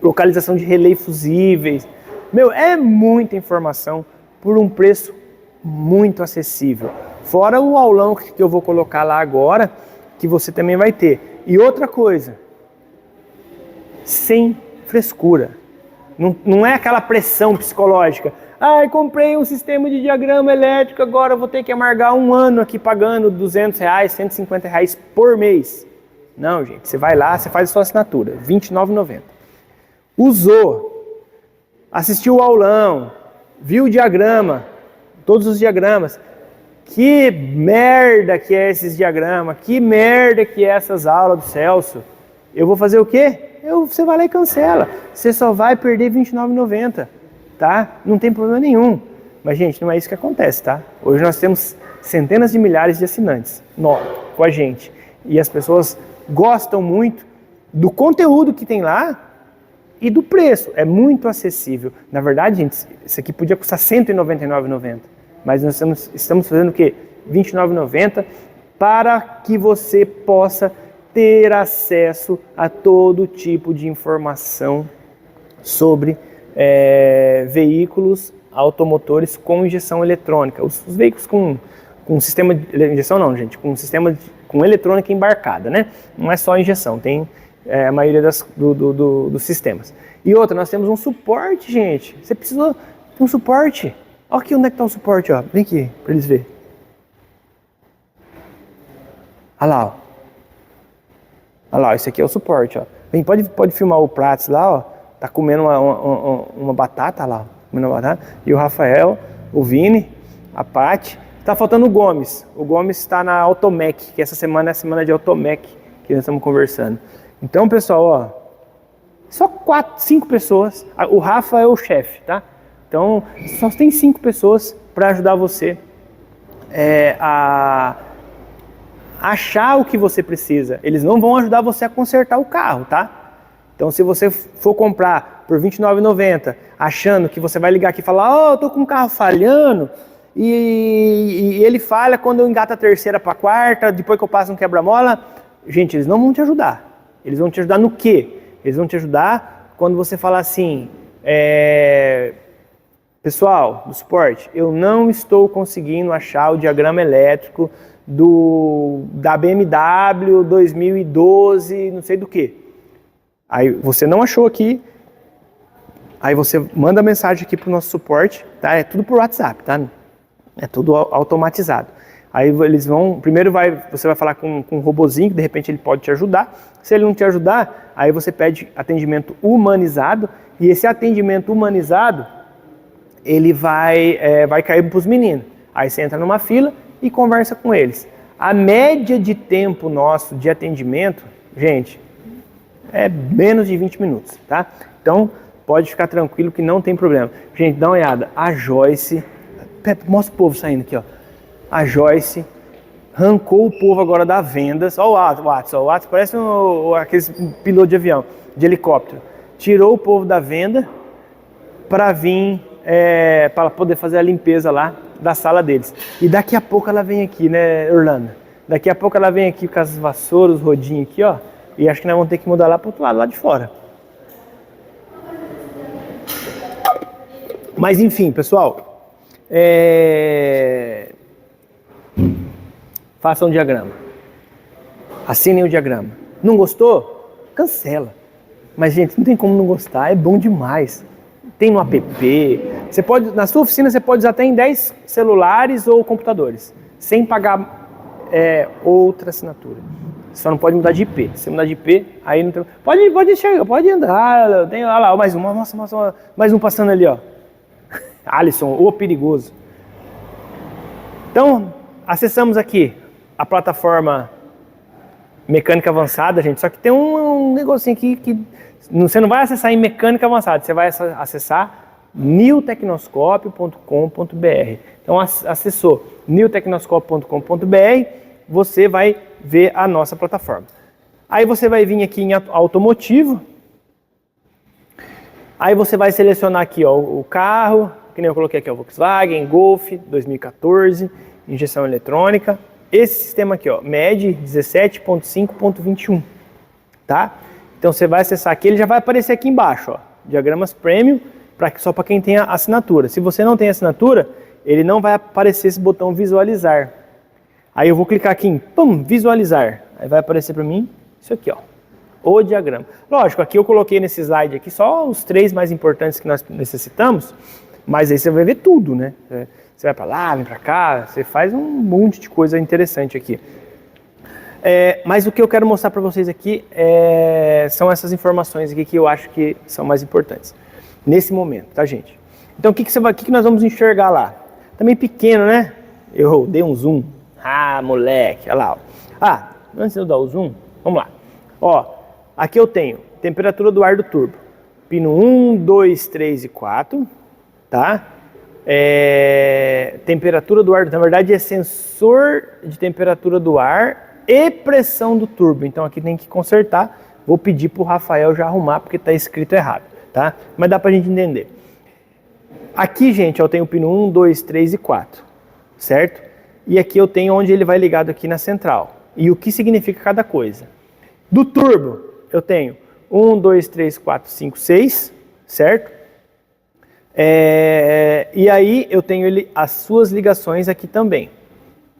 localização de relé fusíveis. Meu, é muita informação por um preço muito acessível. Fora o aulão que eu vou colocar lá agora, que você também vai ter. E outra coisa, sem frescura. Não é aquela pressão psicológica. Ai, comprei um sistema de diagrama elétrico, agora vou ter que amargar um ano aqui pagando R$200, R$150 por mês. Não, gente, você vai lá, você faz a sua assinatura, R$29,90. Usou, assistiu o aulão, viu o diagrama, todos os diagramas. Que merda que é esses diagramas, que merda que é essas aulas do Celso. Eu vou fazer o quê? Você vai lá e cancela. Você só vai perder R$29,90, tá? Não tem problema nenhum. Mas, gente, não é isso que acontece, tá? Hoje nós temos centenas de milhares de assinantes com a gente. E as pessoas gostam muito do conteúdo que tem lá e do preço. É muito acessível. Na verdade, gente, isso aqui podia custar R$199,90. Mas nós estamos fazendo o quê? R$29,90 para que você possa ter acesso a todo tipo de informação sobre veículos automotores com injeção eletrônica. Os veículos com sistema de injeção não, gente, com eletrônica embarcada, né? Não é só injeção, tem a maioria dos sistemas. E outra, nós temos um suporte, gente. Você precisa de um suporte. Olha aqui onde é que está o suporte, ó. Vem aqui, para eles verem. Olha lá, ó. Olha lá, esse aqui é o suporte, ó. Vem, pode filmar o Prats lá, ó. Tá comendo uma batata, olha lá. Comendo uma batata. E o Rafael, o Vini, a Paty. Tá faltando o Gomes. O Gomes está na Automec, que essa semana é a semana de Automec, que nós estamos conversando. Então, pessoal, ó. Só 4, 5 pessoas. O Rafa é o chefe, tá? Então, só tem 5 pessoas para ajudar você a achar o que você precisa. Eles não vão ajudar você a consertar o carro, tá? Então, se você for comprar por R$29,90, achando que você vai ligar aqui e falar, eu tô com um carro falhando, e ele falha quando eu engato a terceira para a quarta, depois que eu passo um quebra-mola, gente, eles não vão te ajudar. Eles vão te ajudar no quê? Eles vão te ajudar quando você falar assim, pessoal do suporte, eu não estou conseguindo achar o diagrama elétrico da BMW 2012, não sei do que. Aí você não achou aqui, aí você manda mensagem aqui para o nosso suporte, tá? É tudo por WhatsApp, tá? É tudo automatizado. Aí eles vão, você vai falar com um robozinho, que de repente ele pode te ajudar. Se ele não te ajudar, aí você pede atendimento humanizado, e esse atendimento humanizado, ele vai cair para os meninos. Aí você entra numa fila e conversa com eles. A média de tempo nosso de atendimento, gente, é menos de 20 minutos, tá? Então, pode ficar tranquilo que não tem problema. Gente, dá uma olhada. A Joyce, mostra o povo saindo aqui, ó. A Joyce arrancou o povo agora da vendas. Olha o Watson parece aqueles piloto de avião, de helicóptero. Tirou o povo da venda para vir, para poder fazer a limpeza lá da sala deles. E daqui a pouco ela vem aqui, né, Orlando? Daqui a pouco ela vem aqui com as vassouras, os rodinhos aqui, ó. E acho que nós vamos ter que mudar lá para o outro lado, lá de fora. Mas enfim, pessoal, façam um diagrama. Assinem o diagrama. Não gostou? Cancela. Mas, gente, não tem como não gostar, é bom demais. Tem no app. Você pode, na sua oficina você pode usar até em 10 celulares ou computadores, sem pagar outra assinatura. Só não pode mudar de IP. Se mudar de IP, aí não tem... Pode andar. Tem, olha lá, mais um. Mostra, mais um passando ali, ó. Alisson, o perigoso. Então, acessamos aqui a plataforma mecânica avançada, gente. Só que tem um negocinho aqui que você não vai acessar em mecânica avançada, você vai acessar newtecnoscope.com.br. Então, acessou newtecnoscope.com.br, você vai ver a nossa plataforma. Aí você vai vir aqui em automotivo. Aí você vai selecionar aqui, ó, o carro, que nem eu coloquei aqui, ó, Volkswagen Golf 2014, injeção eletrônica. Esse sistema aqui, ó, MED 17.5.21, tá? Então você vai acessar aqui, ele já vai aparecer aqui embaixo, ó, diagramas premium, só para quem tem a assinatura. Se você não tem assinatura, ele não vai aparecer esse botão visualizar. Aí eu vou clicar aqui em visualizar. Aí vai aparecer para mim isso aqui, ó, o diagrama. Lógico, aqui eu coloquei nesse slide aqui só os 3 mais importantes que nós necessitamos, Mas aí você vai ver tudo, né? Você vai para lá, vem para cá, você faz um monte de coisa interessante aqui. Mas o que eu quero mostrar para vocês aqui são essas informações aqui que eu acho que são mais importantes nesse momento, tá, gente? Então, o que nós vamos enxergar lá? Também pequeno, né? Eu dei um zoom. Ah, moleque, olha lá. Ó. Antes de eu dar o zoom, vamos lá. Ó, aqui eu tenho temperatura do ar do turbo. Pino 1, 2, 3 e 4, tá? Temperatura do ar, na verdade é sensor de temperatura do ar e pressão do turbo. Então aqui tem que consertar. Vou pedir pro Rafael já arrumar porque tá escrito errado, tá? Mas dá pra gente entender. Aqui, gente, eu tenho o pino 1, 2, 3 e 4, certo? E aqui eu tenho onde ele vai ligado aqui na central. E o que significa cada coisa. Do turbo, eu tenho 1, 2, 3, 4, 5, 6, certo? E aí eu tenho as suas ligações aqui também.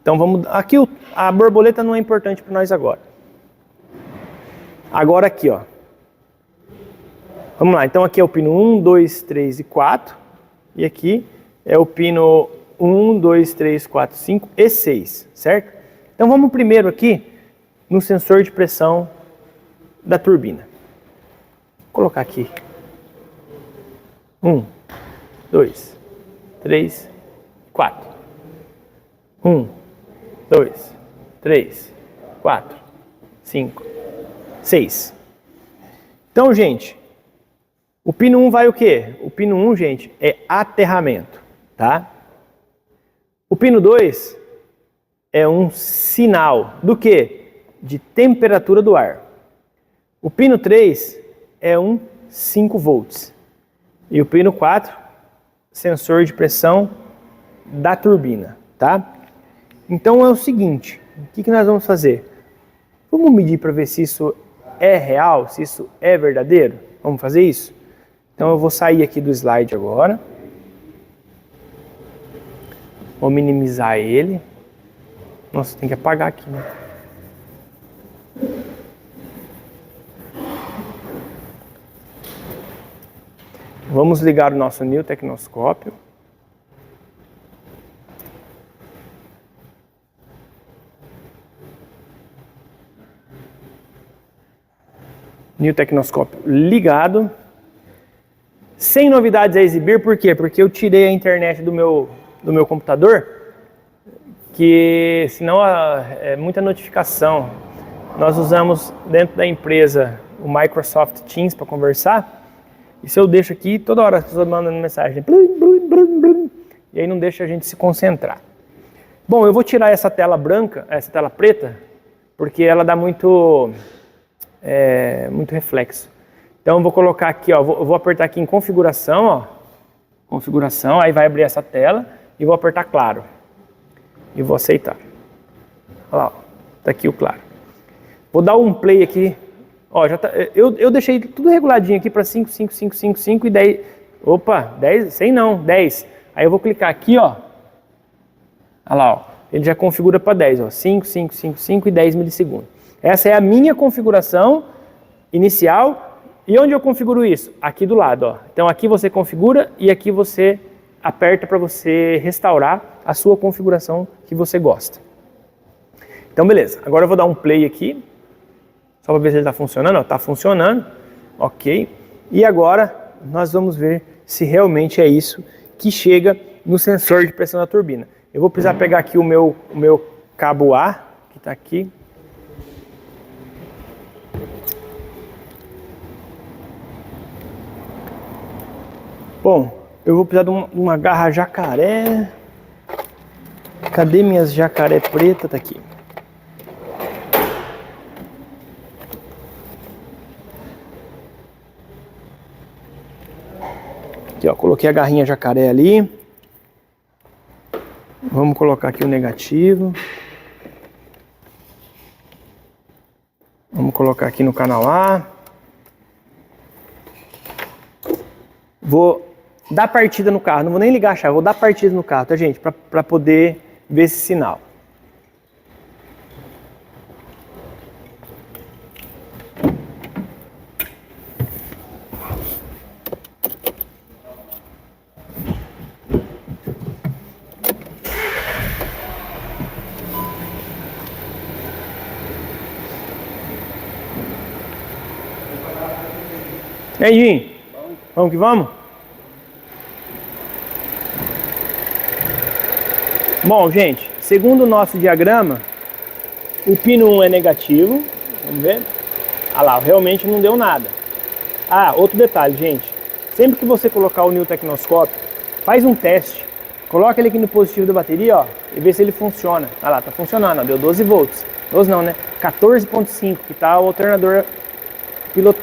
Então vamos. Aqui a borboleta não é importante para nós agora. Agora aqui, ó. Vamos lá, então aqui é o pino 1, 2, 3 e 4. E aqui é o pino 1, 2, 3, 4, 5 e 6, certo? Então vamos primeiro aqui no sensor de pressão da turbina. Vou colocar aqui. 1, 2, 3, 4. 1, 2, 3, 4, 5, 6. Então, gente, o pino 1 vai o quê? O pino 1, gente, é aterramento, tá? O pino 2 é um sinal do quê? De temperatura do ar. O pino 3 é um 5 volts. E o pino 4, sensor de pressão da turbina, tá? Então é o seguinte, o que nós vamos fazer? Vamos medir para ver se isso é real, se isso é verdadeiro? Vamos fazer isso? Então eu vou sair aqui do slide agora. Vou minimizar ele. Nossa, tem que apagar aqui, né? Vamos ligar o nosso New Tecnoscópio. New Tecnoscópio ligado. Sem novidades a exibir, por quê? Porque eu tirei a internet do meu computador, que senão é muita notificação. Nós usamos dentro da empresa o Microsoft Teams para conversar, e se eu deixo aqui, toda hora as pessoas mandando mensagem, blum, blum, blum, blum, e aí não deixa a gente se concentrar. Bom, eu vou tirar essa tela branca, essa tela preta, porque ela dá muito reflexo. Então eu vou colocar aqui, ó, eu vou apertar aqui em configuração, ó, configuração, aí vai abrir essa tela e vou apertar claro. E vou aceitar. Olha lá, ó, tá aqui o claro. Vou dar um play aqui, ó, já tá, eu deixei tudo reguladinho aqui para 5, 5, 5, 5, 5 e 10, opa, 10, 100 não, 10. Aí eu vou clicar aqui, ó, olha lá, ó, ele já configura para 10, ó, 5, 5, 5, 5 e 10 milissegundos. Essa é a minha configuração inicial. E onde eu configuro isso? Aqui do lado, ó. Então aqui você configura e aqui você aperta para você restaurar a sua configuração que você gosta. Então beleza, agora eu vou dar um play aqui, só para ver se ele está funcionando, ó, tá funcionando, ok. E agora nós vamos ver se realmente é isso que chega no sensor de pressão da turbina. Eu vou precisar pegar aqui o meu cabo A, que está aqui. Bom, eu vou precisar de uma garra jacaré. Cadê minhas jacaré preta? Tá aqui. Aqui, ó, coloquei a garrinha jacaré ali. Vamos colocar aqui o negativo. Vamos colocar aqui no canal A. Vou dar partida no carro, não vou nem ligar a chave, vou dar partida no carro, tá, gente? Para poder ver esse sinal. E aí, Jim? Vamos que vamos? Bom, gente, segundo o nosso diagrama, o pino 1 é negativo. Vamos ver? Ah lá, realmente não deu nada. Ah, outro detalhe, gente. Sempre que você colocar o New Tecnoscope, faz um teste. Coloca ele aqui no positivo da bateria, ó, e vê se ele funciona. Ah lá, tá funcionando, ó, deu 12 volts. 12 não, né? 14.5, que tá o alternador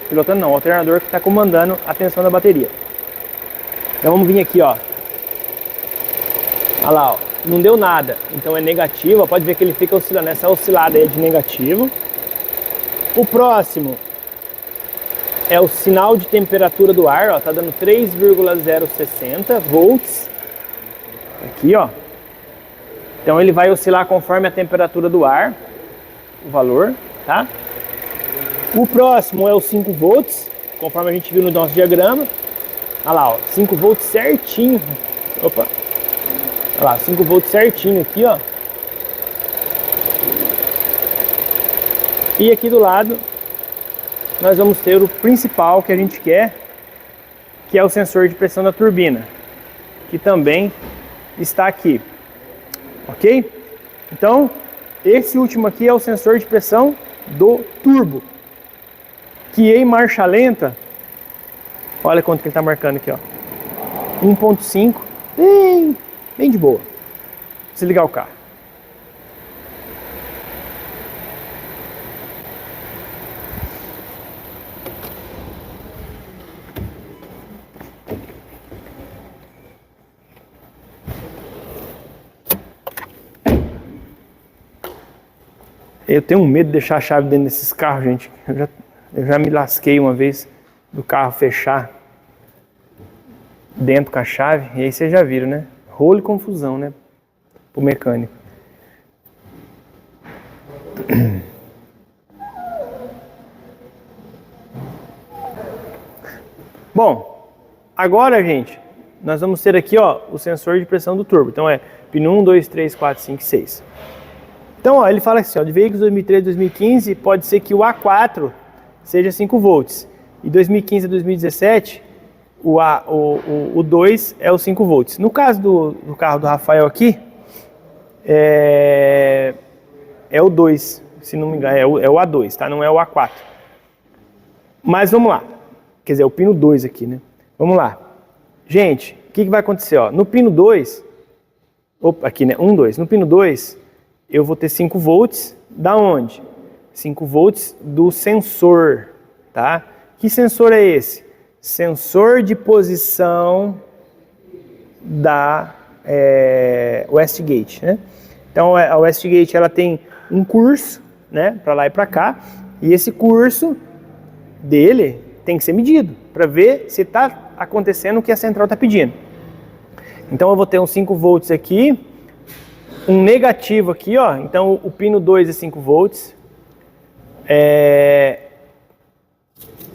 pilotando não, o alternador que está comandando a tensão da bateria. Então vamos vir aqui, ó. Olha lá, ó. Não deu nada, então é negativo, ó. Pode ver que ele fica oscilando, essa oscilada aí é de negativo. O próximo é o sinal de temperatura do ar, ó, tá dando 3,060 volts. Aqui, ó. Então ele vai oscilar conforme a temperatura do ar, o valor, tá? O próximo é o 5 volts, conforme a gente viu no nosso diagrama. Olha lá, ó, 5 volts certinho. Opa. Olha lá, 5 volts certinho aqui, ó. E aqui do lado, nós vamos ter o principal que a gente quer, que é o sensor de pressão da turbina, que também está aqui. Ok? Então, esse último aqui é o sensor de pressão do turbo, que em marcha lenta, olha quanto que ele está marcando aqui, ó, 1.5, bem de boa. Desligar o carro. Eu tenho medo de deixar a chave dentro desses carros, gente. Eu já me lasquei uma vez do carro fechar dentro com a chave. E aí vocês já viram, né? Rolo e confusão, né? Pro mecânico. Bom, agora, gente, nós vamos ter aqui, ó, o sensor de pressão do turbo. Então é pino 1, 2, 3, 4, 5, 6. Então, ó, ele fala assim, ó, de veículos 2013 a 2015, pode ser que o A4 seja 5 volts. E 2015 a 2017, o 2 é o 5 volts. No caso do carro do Rafael aqui, é o 2, se não me engano, é o A2, tá? Não é o A4. Mas vamos lá. Quer dizer, é o pino 2 aqui, né? Vamos lá. Gente, o que vai acontecer, ó? No pino 2, aqui, né? 1, 2. No pino 2... eu vou ter 5 volts, da onde? 5 volts do sensor, tá? Que sensor é esse? Sensor de posição da Westgate, né? Então a Westgate ela tem um curso, né, para lá e para cá, e esse curso dele tem que ser medido para ver se está acontecendo o que a central está pedindo. Então eu vou ter uns 5 volts aqui, um negativo aqui, ó. Então o pino 2 é 5 volts.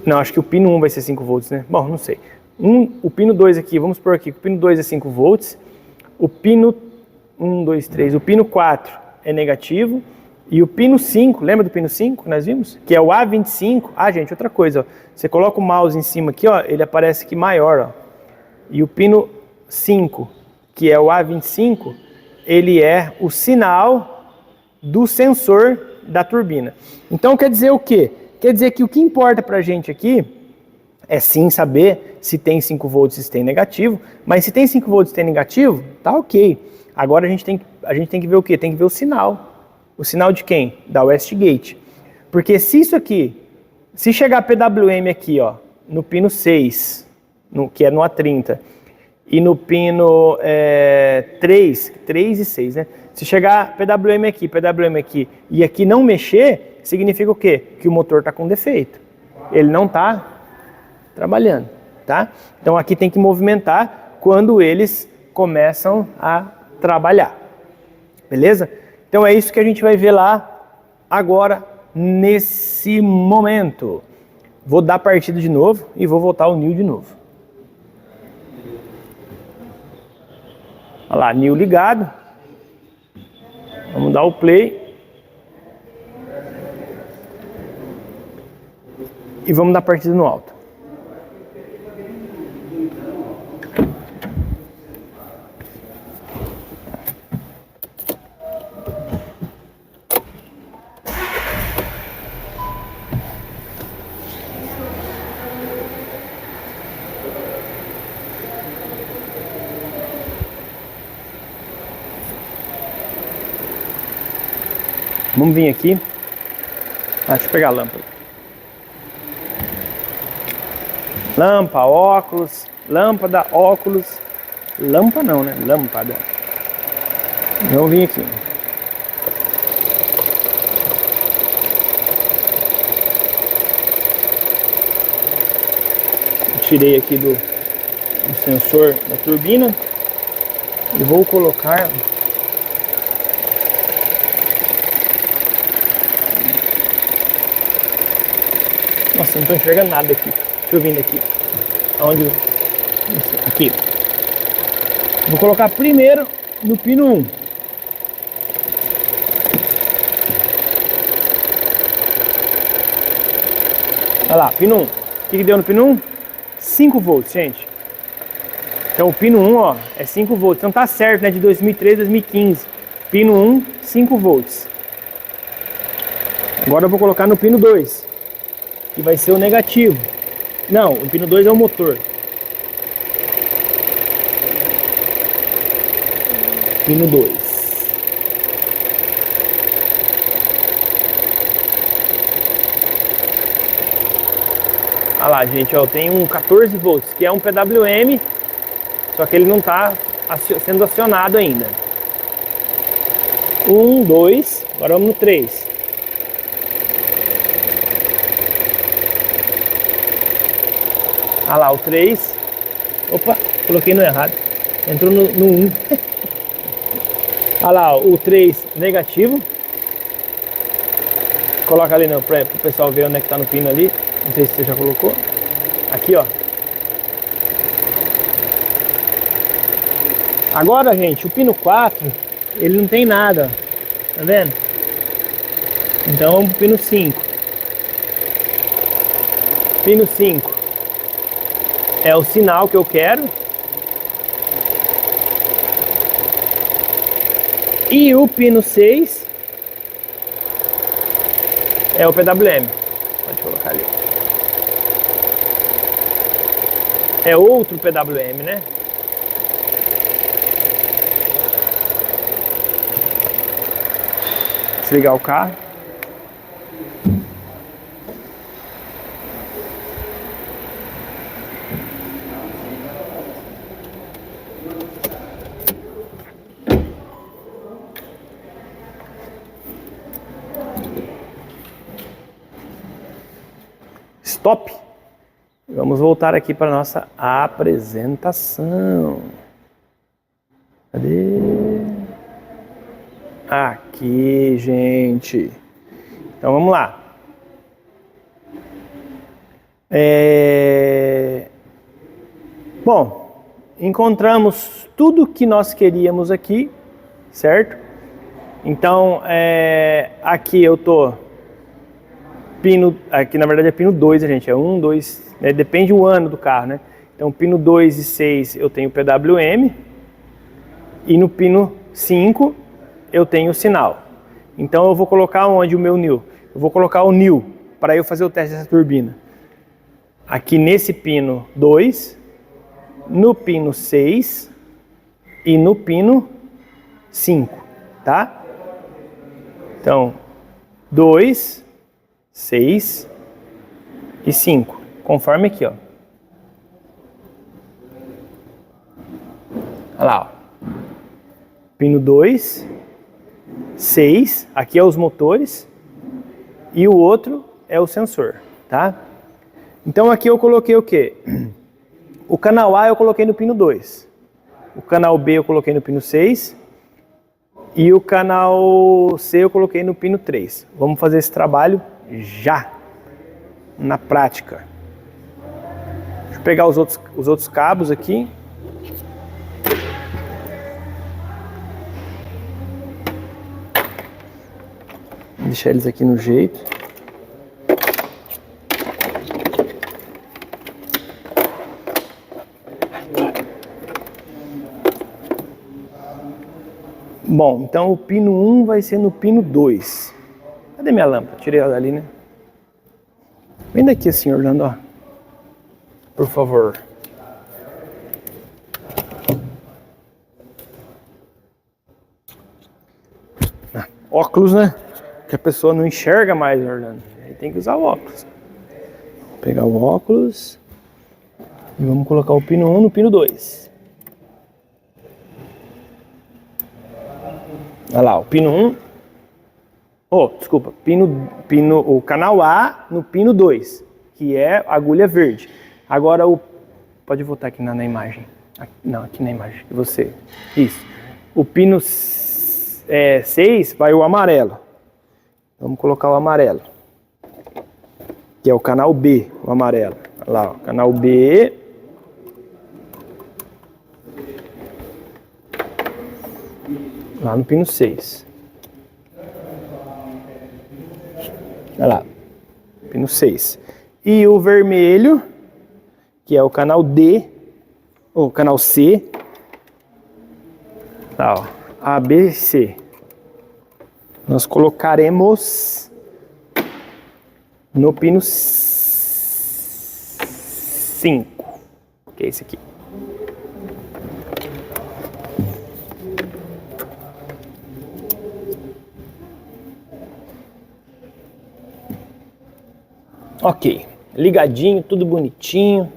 Não, acho que o pino 1 vai ser 5 volts, né? Bom, não sei. O pino 2 aqui, vamos por aqui, o pino 2 é 5 volts. O pino 1, 2, 3, o pino 4 é negativo. E o pino 5, lembra do pino 5 que nós vimos? Que é o A25. Ah, gente, outra coisa, ó. Você coloca o mouse em cima aqui, ó, ele aparece aqui maior, ó. E o pino 5, que é o A25, ele é o sinal do sensor da turbina. Então quer dizer o quê? Quer dizer que o que importa pra gente aqui é sim saber se tem 5 volts e se tem negativo, mas se tem 5 volts e tem negativo, tá ok. Agora a gente tem que ver o quê? Tem que ver o sinal. O sinal de quem? Da Westgate. Porque se isso aqui, se chegar PWM aqui, ó, no pino 6, que é no A30, e no pino 3 e 6, né? Se chegar PWM aqui e aqui não mexer, significa o quê? Que o motor está com defeito. Ele não está trabalhando, tá? Então aqui tem que movimentar quando eles começam a trabalhar. Beleza? Então é isso que a gente vai ver lá agora, nesse momento. Vou dar partida de novo e vou voltar ao New de novo. Olha lá, New ligado. Vamos dar o play. E vamos dar partida no alto. Vamos vir aqui. Deixa eu pegar a lâmpada. Lâmpada, óculos, lâmpada, óculos. Lâmpada não, né? Lâmpada. Vamos vir aqui. Tirei aqui do sensor da turbina e vou colocar nossa, não estou enxergando nada aqui. Deixa eu vir daqui. Aonde? Aqui. Vou colocar primeiro no pino 1. Olha lá, pino 1. O que deu no pino 1? 5 volts, gente. Então o pino 1, ó, é 5 volts. Então tá certo, né? De 2013 a 2015. Pino 1, 5 volts. Agora eu vou colocar no pino 2, que vai ser o negativo. Não, o pino 2 é o motor. Pino 2. Olha lá, gente, ó, tem um 14 volts, que é um PWM, só que ele não está sendo acionado ainda. 1, 2, agora vamos no 3. Olha lá, o 3. Opa, coloquei no errado. Entrou no 1. Olha lá, o 3 negativo. Coloca ali para o pessoal ver onde é que está no pino ali. Não sei se você já colocou. Aqui, ó. Agora, gente, o pino 4, ele não tem nada. Tá vendo? Então, o pino 5. Pino 5 é o sinal que eu quero. E o pino 6 é o PWM. Pode colocar ali. É outro PWM, né? Desligar o carro. Stop. Vamos voltar aqui para a nossa apresentação. Cadê? Aqui, gente. Então vamos lá. Bom, encontramos tudo que nós queríamos aqui, certo? Então, aqui eu tô pino, aqui na verdade é pino 2, gente, é 1, 2, né? Depende do ano do carro, né? Então, pino 2 e 6 eu tenho PWM e no pino 5 eu tenho o sinal. Então, eu vou colocar onde o meu new? Eu vou colocar o new para eu fazer o teste dessa turbina. Aqui nesse pino 2, no pino 6 e no pino 5, tá? Então, 2, 6 e 5, conforme aqui, ó. Olha lá, ó. Pino 2, 6, aqui é os motores, e o outro é o sensor, tá? Então aqui eu coloquei o quê? O canal A eu coloquei no pino 2, o canal B eu coloquei no pino 6, e o canal C eu coloquei no pino 3. Vamos fazer esse trabalho já, na prática. Deixa eu pegar os outros cabos aqui. Deixar eles aqui no jeito. Bom, então o pino 1 vai ser no pino 2. Cadê minha lâmpada? Tirei ela dali, né? Vem daqui assim, Orlando, ó. Por favor. Óculos, né? que a pessoa não enxerga mais, Orlando. Aí tem que usar o óculos. Vou pegar o óculos e vamos colocar o pino 1 no pino 2. Olha lá, o pino 1. Oh, desculpa, o canal A no pino 2, que é a agulha verde. Agora pode voltar aqui na imagem. Não, aqui na imagem, você. Isso. O pino 6 vai o amarelo. Vamos colocar o amarelo. Que é o canal B, o amarelo. Olha lá, o canal B. Lá no pino 6. Olha lá, pino 6. E o vermelho, que é o canal D, ou canal C. Tá, ó, A, B, C. Nós colocaremos no pino 5, que é esse aqui. Ok, ligadinho, tudo bonitinho,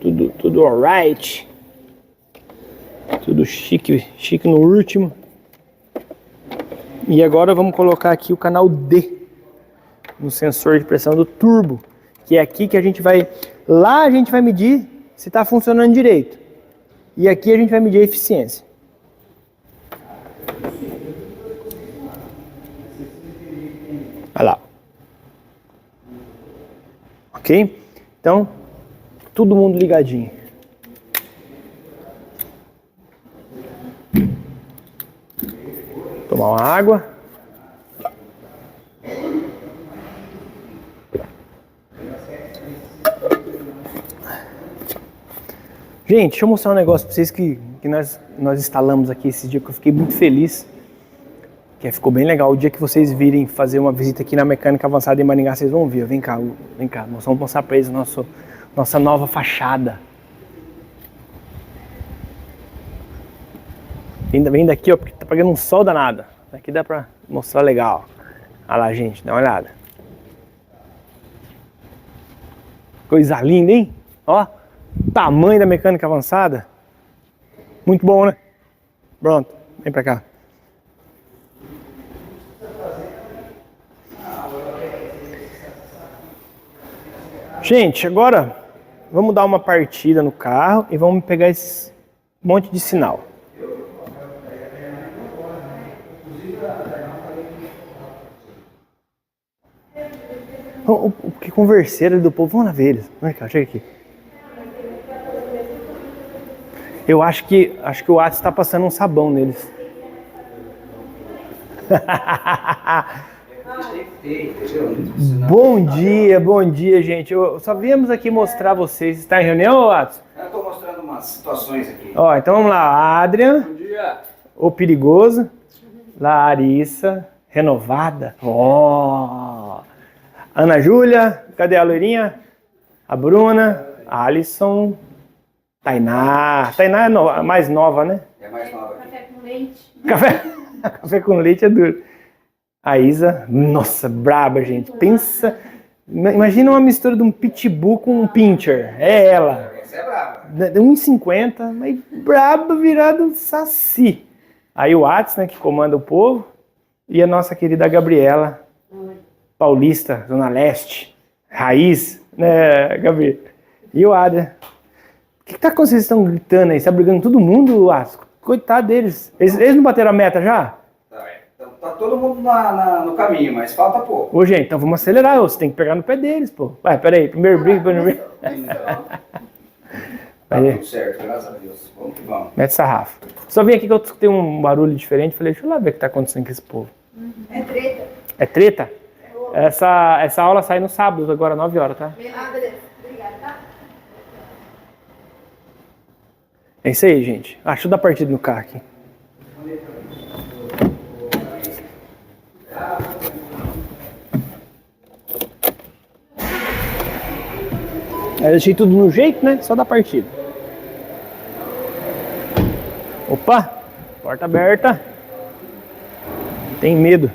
tudo alright, tudo chique no último. E agora vamos colocar aqui o canal D no sensor de pressão do turbo, que é aqui que a gente vai, lá a gente vai medir se está funcionando direito, e aqui a gente vai medir a eficiência. Olha lá. Ok? Então, todo mundo ligadinho. Tomar uma água. Gente, deixa eu mostrar um negócio para vocês que nós instalamos aqui esse dia, que eu fiquei muito feliz. Que ficou bem legal. O dia que vocês virem fazer uma visita aqui na Mecânica Avançada em Maringá, vocês vão ver. Vem cá. Nós vamos mostrar para eles nossa nova fachada. Vem daqui, ó, porque tá pegando um sol danado. Aqui dá para mostrar legal. Olha lá, gente, dá uma olhada. Coisa linda, hein? Ó, tamanho da Mecânica Avançada. Muito bom, né? Pronto, vem pra cá. Gente, agora vamos dar uma partida no carro e vamos pegar esse monte de sinal. Que converseira do povo, vamos lá ver eles. Vem cá, chega aqui. Eu acho que o Atos está passando um sabão neles. Bom dia, gente. Só viemos aqui mostrar vocês. Está em reunião, Atos? Eu estou mostrando umas situações aqui. Ó, então vamos lá. Adrian. Bom dia. O Perigoso. Larissa. Renovada. Ó. Ana Júlia. Cadê a loirinha? A Bruna. A Alisson. Tainá. Tainá é a mais nova, né? É mais nova. Café com leite. Café com leite é duro. A Isa, nossa, braba, gente. Pensa, imagina uma mistura de um pitbull com um pincher. É ela. Essa é brava. De 1,50, mas braba virado saci. Aí o Atos, né, que comanda o povo. E a nossa querida Gabriela, paulista, Zona Leste, raiz, né, Gabi? E o Adrian. O que tá acontecendo? Vocês estão gritando aí? Você tá brigando todo mundo, Atos? Coitado deles. Eles não bateram a meta já? Tá todo mundo no caminho, mas falta pouco. Ô, gente, então vamos acelerar. Você tem que pegar no pé deles, pô. Vai, peraí. Primeiro briga, depois briga. Tá tudo certo, graças a Deus. Vamos que vamos. Mete sarrafo. Só vim aqui que eu escutei um barulho diferente. Falei, deixa eu lá ver o que tá acontecendo com esse povo. É treta. É treta? Essa aula sai no sábado, agora 9 horas, tá? Ah, beleza. Obrigada, tá? É isso aí, gente. Deixa eu dar partida no carro aqui. Eu deixei tudo no jeito, né? Só dar partida. Opa! Porta aberta. Não tem medo.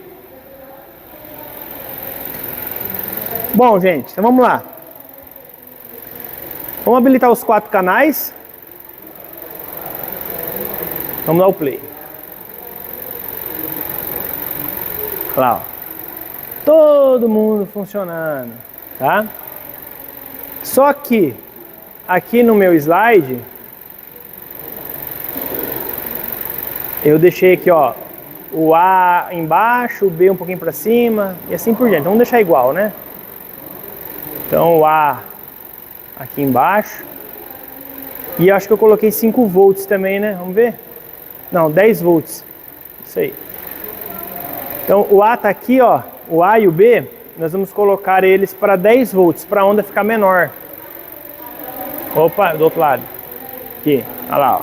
Bom, gente, então vamos lá. Vamos habilitar os 4 canais. Vamos dar o play. Olha lá, ó. Todo mundo funcionando, tá? Só que aqui no meu slide eu deixei aqui, ó, o A embaixo, o B um pouquinho para cima e assim por diante. Então, vamos deixar igual, né? Então o A aqui embaixo. E eu acho que eu coloquei 5 volts também, né? Vamos ver? Não, 10 volts. Isso aí. Então o A tá aqui, ó. O A e o B, nós vamos colocar eles para 10 volts, para a onda ficar menor. Opa, do outro lado. Aqui, olha lá, ó.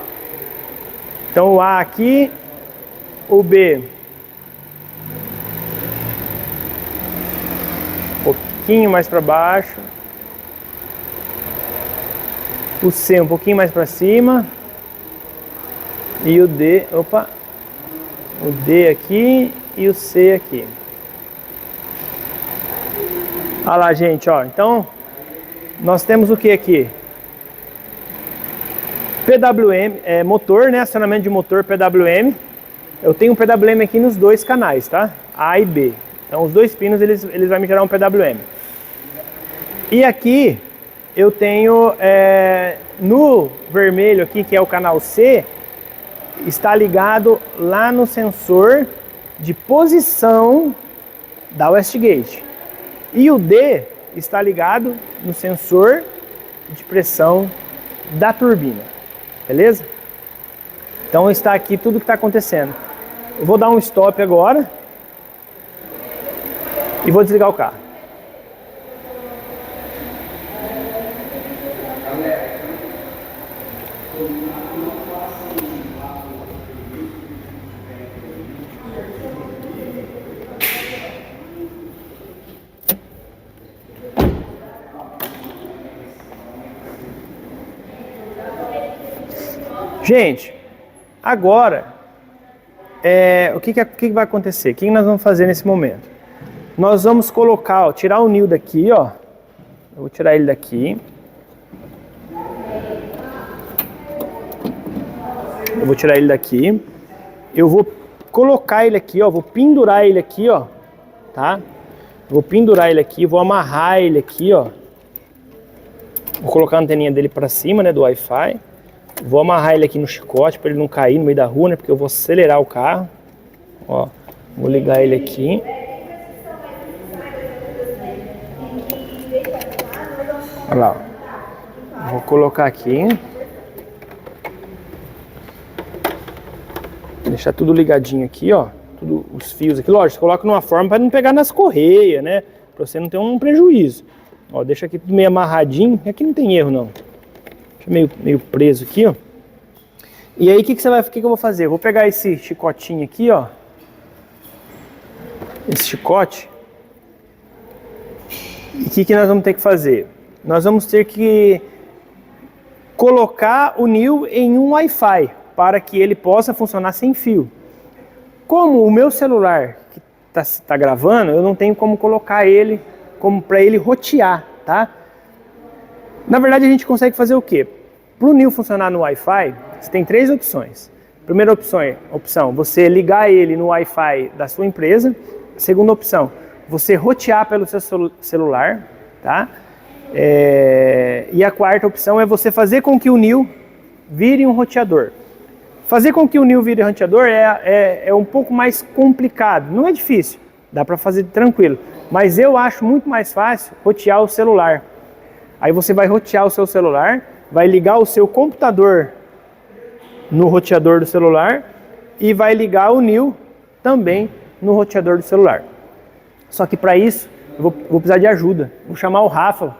Então o A aqui, o B um pouquinho mais para baixo, o C um pouquinho mais para cima e o D, opa, o D aqui e o C aqui. Olha lá, gente, ó. Então nós temos o que aqui? PWM, motor, né? Acionamento de motor PWM. Eu tenho um PWM aqui nos 2 canais, tá? A e B. Então os 2 pinos eles vão me gerar um PWM. E aqui eu tenho no vermelho aqui, que é o canal C, está ligado lá no sensor de posição da Westgate. E o D está ligado no sensor de pressão da turbina. Beleza? Então está aqui tudo que está acontecendo. Eu vou dar um stop agora e vou desligar o carro. Gente, agora, o que vai acontecer? O que nós vamos fazer nesse momento? Nós vamos colocar, ó, tirar o nil daqui, ó. Eu vou tirar ele daqui. Eu vou tirar ele daqui. Eu vou colocar ele aqui, ó. Vou pendurar ele aqui, ó. Tá? Vou pendurar ele aqui, vou amarrar ele aqui, ó. Vou colocar a anteninha dele para cima, né, do Wi-Fi. Vou amarrar ele aqui no chicote para ele não cair no meio da rua, né? Porque eu vou acelerar o carro. Ó, vou ligar ele aqui. Olha lá, ó. Vou colocar aqui. Deixar tudo ligadinho aqui, ó. Tudo, os fios aqui. Lógico, coloca numa forma para não pegar nas correias, né? Para você não ter um prejuízo. Ó, deixa aqui tudo meio amarradinho. Aqui não tem erro, não. Meio preso aqui, ó. E aí, o que eu vou fazer? Eu vou pegar esse chicotinho aqui, ó. Esse chicote. E o que nós vamos ter que fazer? Nós vamos ter que colocar o nil em um Wi-Fi para que ele possa funcionar sem fio. Como o meu celular que tá gravando, eu não tenho como colocar ele para ele rotear, tá? Na verdade, a gente consegue fazer o quê? Para o nil funcionar no Wi-Fi, você tem 3 opções. Primeira opção, você ligar ele no Wi-Fi da sua empresa. Segunda opção, você rotear pelo seu celular, tá? E a quarta opção é você fazer com que o nil vire um roteador. Fazer com que o nil vire roteador é um pouco mais complicado. Não é difícil, dá para fazer tranquilo. Mas eu acho muito mais fácil rotear o celular. Aí você vai rotear o seu celular, vai ligar o seu computador no roteador do celular e vai ligar o nil também no roteador do celular. Só que para isso, eu vou precisar de ajuda. Vou chamar o Rafa,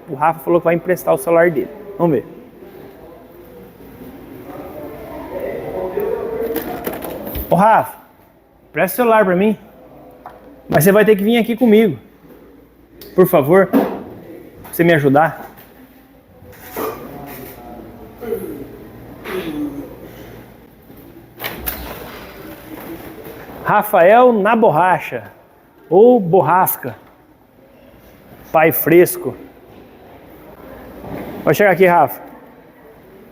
o Rafa falou que vai emprestar o celular dele. Vamos ver. Ô Rafa, presta o celular para mim. Mas você vai ter que vir aqui comigo. Por favor. Você me ajudar? Rafael na borracha ou borrasca. pai fresco. Pode chegar aqui, Rafa.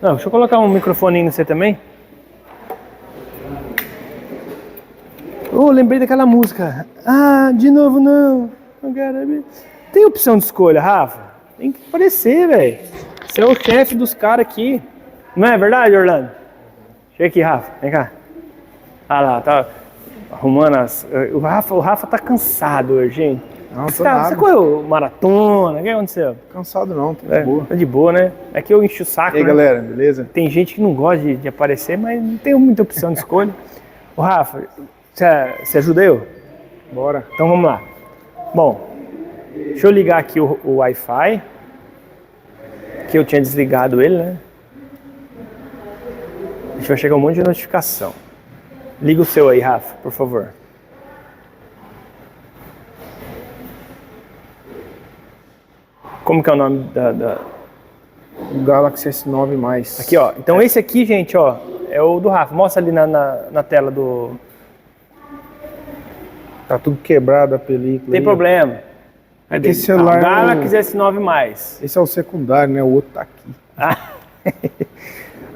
Não, deixa eu colocar um microfone no você também. Oh, lembrei daquela música. Ah, de novo não. Tem opção de escolha, Rafa? Tem que aparecer, velho. Você é o chefe dos caras aqui. Não é verdade, Orlando? Chega aqui, Rafa. Vem cá. Ah lá, tá arrumando as... O Rafa tá cansado hoje, gente. Não, tô nada. Você correu maratona? O que aconteceu? Cansado não, tô de boa. Tá de boa, né? É que eu encho o saco, E aí, né? galera, beleza? Tem gente que não gosta de aparecer, mas não tem muita opção de escolha. Ô, Rafa, você ajuda eu? Bora. Então vamos lá. Bom, deixa eu ligar aqui o Wi-Fi, que eu tinha desligado ele, né? Deixa eu chegar um monte de notificação. Liga o seu aí, Rafa, por favor. Como que é o nome O Galaxy S9+. Aqui, ó. Então esse aqui, gente, ó, é o do Rafa. Mostra ali na tela do... Tá tudo quebrado a película. Tem aí, problema. Cadê? Esse celular Galaxy S9+. Esse é o secundário, né? O outro tá aqui.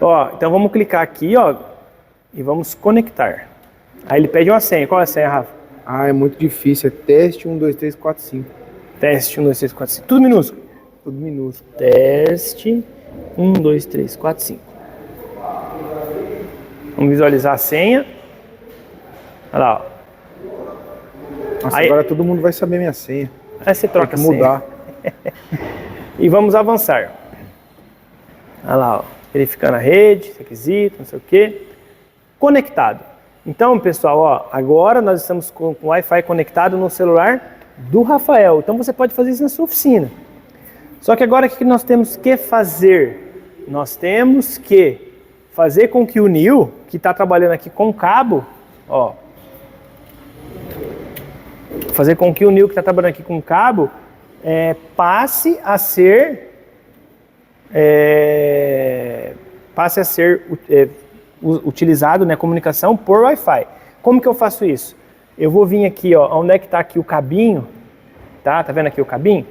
Ó, então vamos clicar aqui, ó, e vamos conectar. Aí ele pede uma senha. Qual é a senha, Rafa? Ah, é muito difícil. É teste 1, 2, 3, 4, 5. Teste 1, 2, 3, 4, 5. Tudo minúsculo. Tudo minúsculo. Teste 1, 2, 3, 4, 5. Vamos visualizar a senha. Olha lá, ó. Nossa, Aí- agora todo mundo vai saber minha senha. Aí você Tem troca que a senha. mudar. E vamos avançar. Olha lá, ó. Verificando a rede, requisito, não sei o quê. Conectado. Então, pessoal, ó, agora nós estamos com o Wi-Fi conectado no celular do Rafael. Então você pode fazer isso na sua oficina. Só que agora o que nós temos que fazer? Nós temos que fazer com que o Nil, que está trabalhando aqui com cabo, ó, fazer com que o Nil que está trabalhando aqui com cabo passe a ser utilizado, né, comunicação por Wi-Fi. Como que eu faço isso? Eu vou vir aqui, ó, onde é que está aqui o cabinho, tá vendo aqui o cabinho?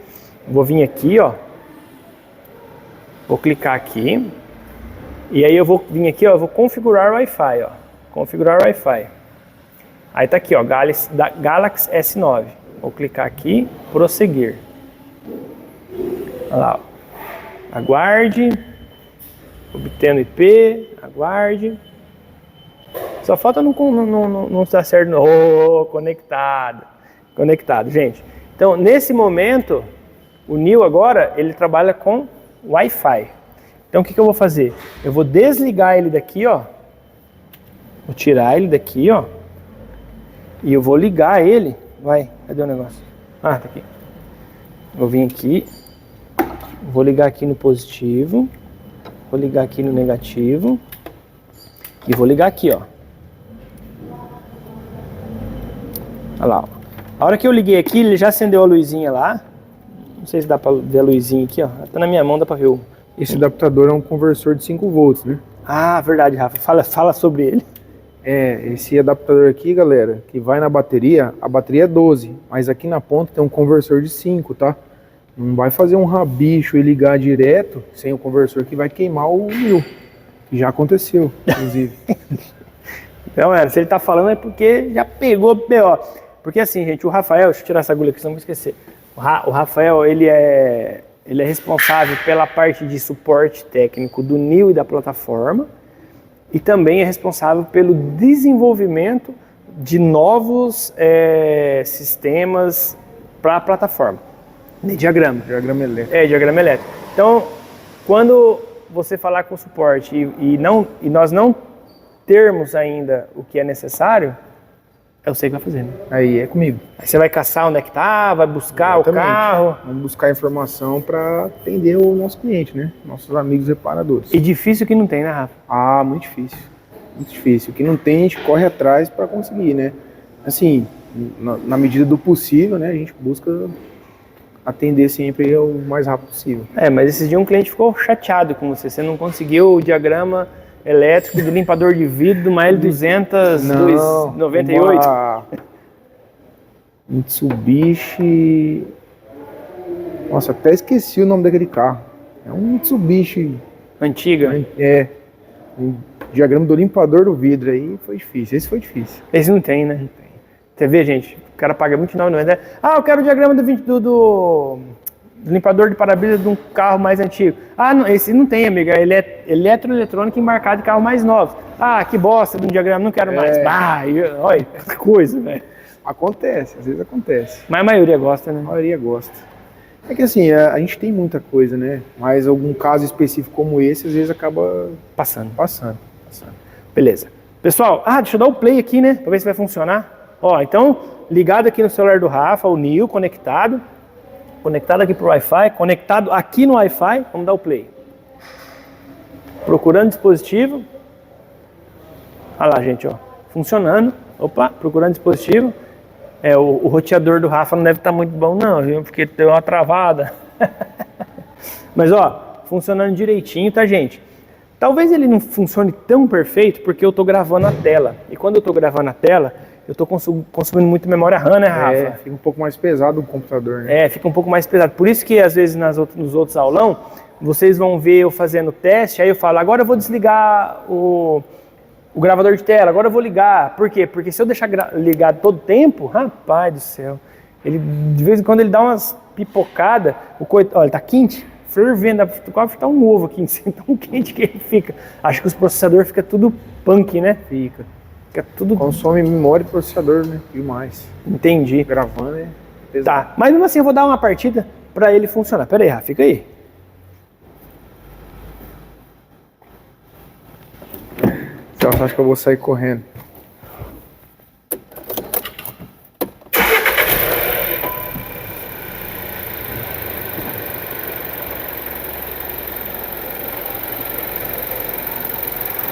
Vou vir aqui, ó, vou clicar aqui, e aí eu vou vir aqui, ó, eu vou configurar o Wi-Fi, ó, configurar o Wi-Fi. Aí tá aqui, ó, Galaxy S9. Vou clicar aqui, prosseguir. Olha lá, ó. Aguarde, obtendo IP, aguarde. Só falta não estar certo. Oh, conectado, gente. Então, nesse momento, o Nil agora, ele trabalha com Wi-Fi. Então, o que eu vou fazer? Eu vou desligar ele daqui, ó. Vou tirar ele daqui, ó. E eu vou ligar ele. Vai, cadê o negócio? Ah, tá aqui. Vou vir aqui. Vou ligar aqui no positivo. Vou ligar aqui no negativo. E vou ligar aqui, ó. Olha lá, ó. A hora que eu liguei aqui, ele já acendeu a luzinha lá. Não sei se dá pra ver a luzinha aqui, ó. Tá na minha mão, dá pra ver o... Esse adaptador é um conversor de 5 volts, né? Ah, verdade, Rafa. Fala sobre ele. Esse adaptador aqui, galera, que vai na bateria, a bateria é 12, mas aqui na ponta tem um conversor de 5, tá? Não vai fazer um rabicho e ligar direto sem o conversor que vai queimar o 1000, que já aconteceu, inclusive. Então, se ele tá falando é porque já pegou o B.O. Porque assim, gente, o Rafael, deixa eu tirar essa agulha aqui, senão eu vou esquecer. O Rafael, ele é responsável pela parte de suporte técnico do Nil e da plataforma, e também é responsável pelo desenvolvimento de novos sistemas para a plataforma. De diagrama. Diagrama elétrico. Diagrama elétrico. Então, quando você falar com o suporte e nós não termos ainda o que é necessário, eu sei o que vai fazer, né? Aí é comigo. Aí você vai caçar onde é que tá, vai buscar Exatamente. o carro. Vamos buscar informação para atender o nosso cliente, né? Nossos amigos reparadores. E difícil que não tem, né, Rafa? Ah, muito difícil. Muito difícil. O que não tem, a gente corre atrás para conseguir, né? Assim, na medida do possível, né? A gente busca atender sempre o mais rápido possível. Mas esses dias um cliente ficou chateado com você. Você não conseguiu o diagrama elétrico do limpador de vidro do Mael 298. Mitsubishi Nossa, até esqueci o nome daquele carro. É um Mitsubishi. Antiga. É. O diagrama do limpador do vidro aí foi difícil. Esse foi difícil. Esse não tem, né? Você vê, gente, o cara paga R$29,90. Ah, eu quero o diagrama do limpador de para-brisa de um carro mais antigo. Ah, não, esse não tem, amiga. Ele é eletroeletrônico embarcado de carro mais novo. Ah, que bosta de um diagrama, não quero mais. Olha, que coisa, velho. Acontece, às vezes acontece. Mas a maioria gosta, né? A maioria gosta. É que assim, a gente tem muita coisa, né? Mas algum caso específico como esse, às vezes acaba Passando. Beleza. Pessoal, deixa eu dar o play aqui, né? Pra ver se vai funcionar. Ó, então, ligado aqui no celular do Rafa, o Nil, conectado aqui pro Wi-Fi, conectado aqui no Wi-Fi, vamos dar o play. Procurando dispositivo. Olha lá, gente, ó, funcionando. Opa, procurando dispositivo. O roteador do Rafa não deve estar muito bom não, viu? Porque deu uma travada. Mas, ó, funcionando direitinho, tá, gente? Talvez ele não funcione tão perfeito porque eu tô gravando a tela. E quando eu tô gravando a tela, eu tô consumindo muito memória RAM, né, Rafa? Fica um pouco mais pesado o computador, né? Fica um pouco mais pesado. Por isso que, às vezes, nos outros aulão, vocês vão ver eu fazendo teste, aí eu falo, agora eu vou desligar o gravador de tela, agora eu vou ligar. Por quê? Porque se eu deixar ligado todo tempo, rapaz do céu, ele, de vez em quando ele dá umas pipocadas, olha, ele tá quente, fervendo, quase tá um ovo aqui em cima, tão quente que ele fica. Acho que os processadores ficam tudo punk, né? Fica tudo... Consome memória e processador, né? Demais. Entendi. Gravando é pesado. Tá, mas mesmo assim eu vou dar uma partida pra ele funcionar. Pera aí, Rafa, fica aí. Então, acho que eu vou sair correndo.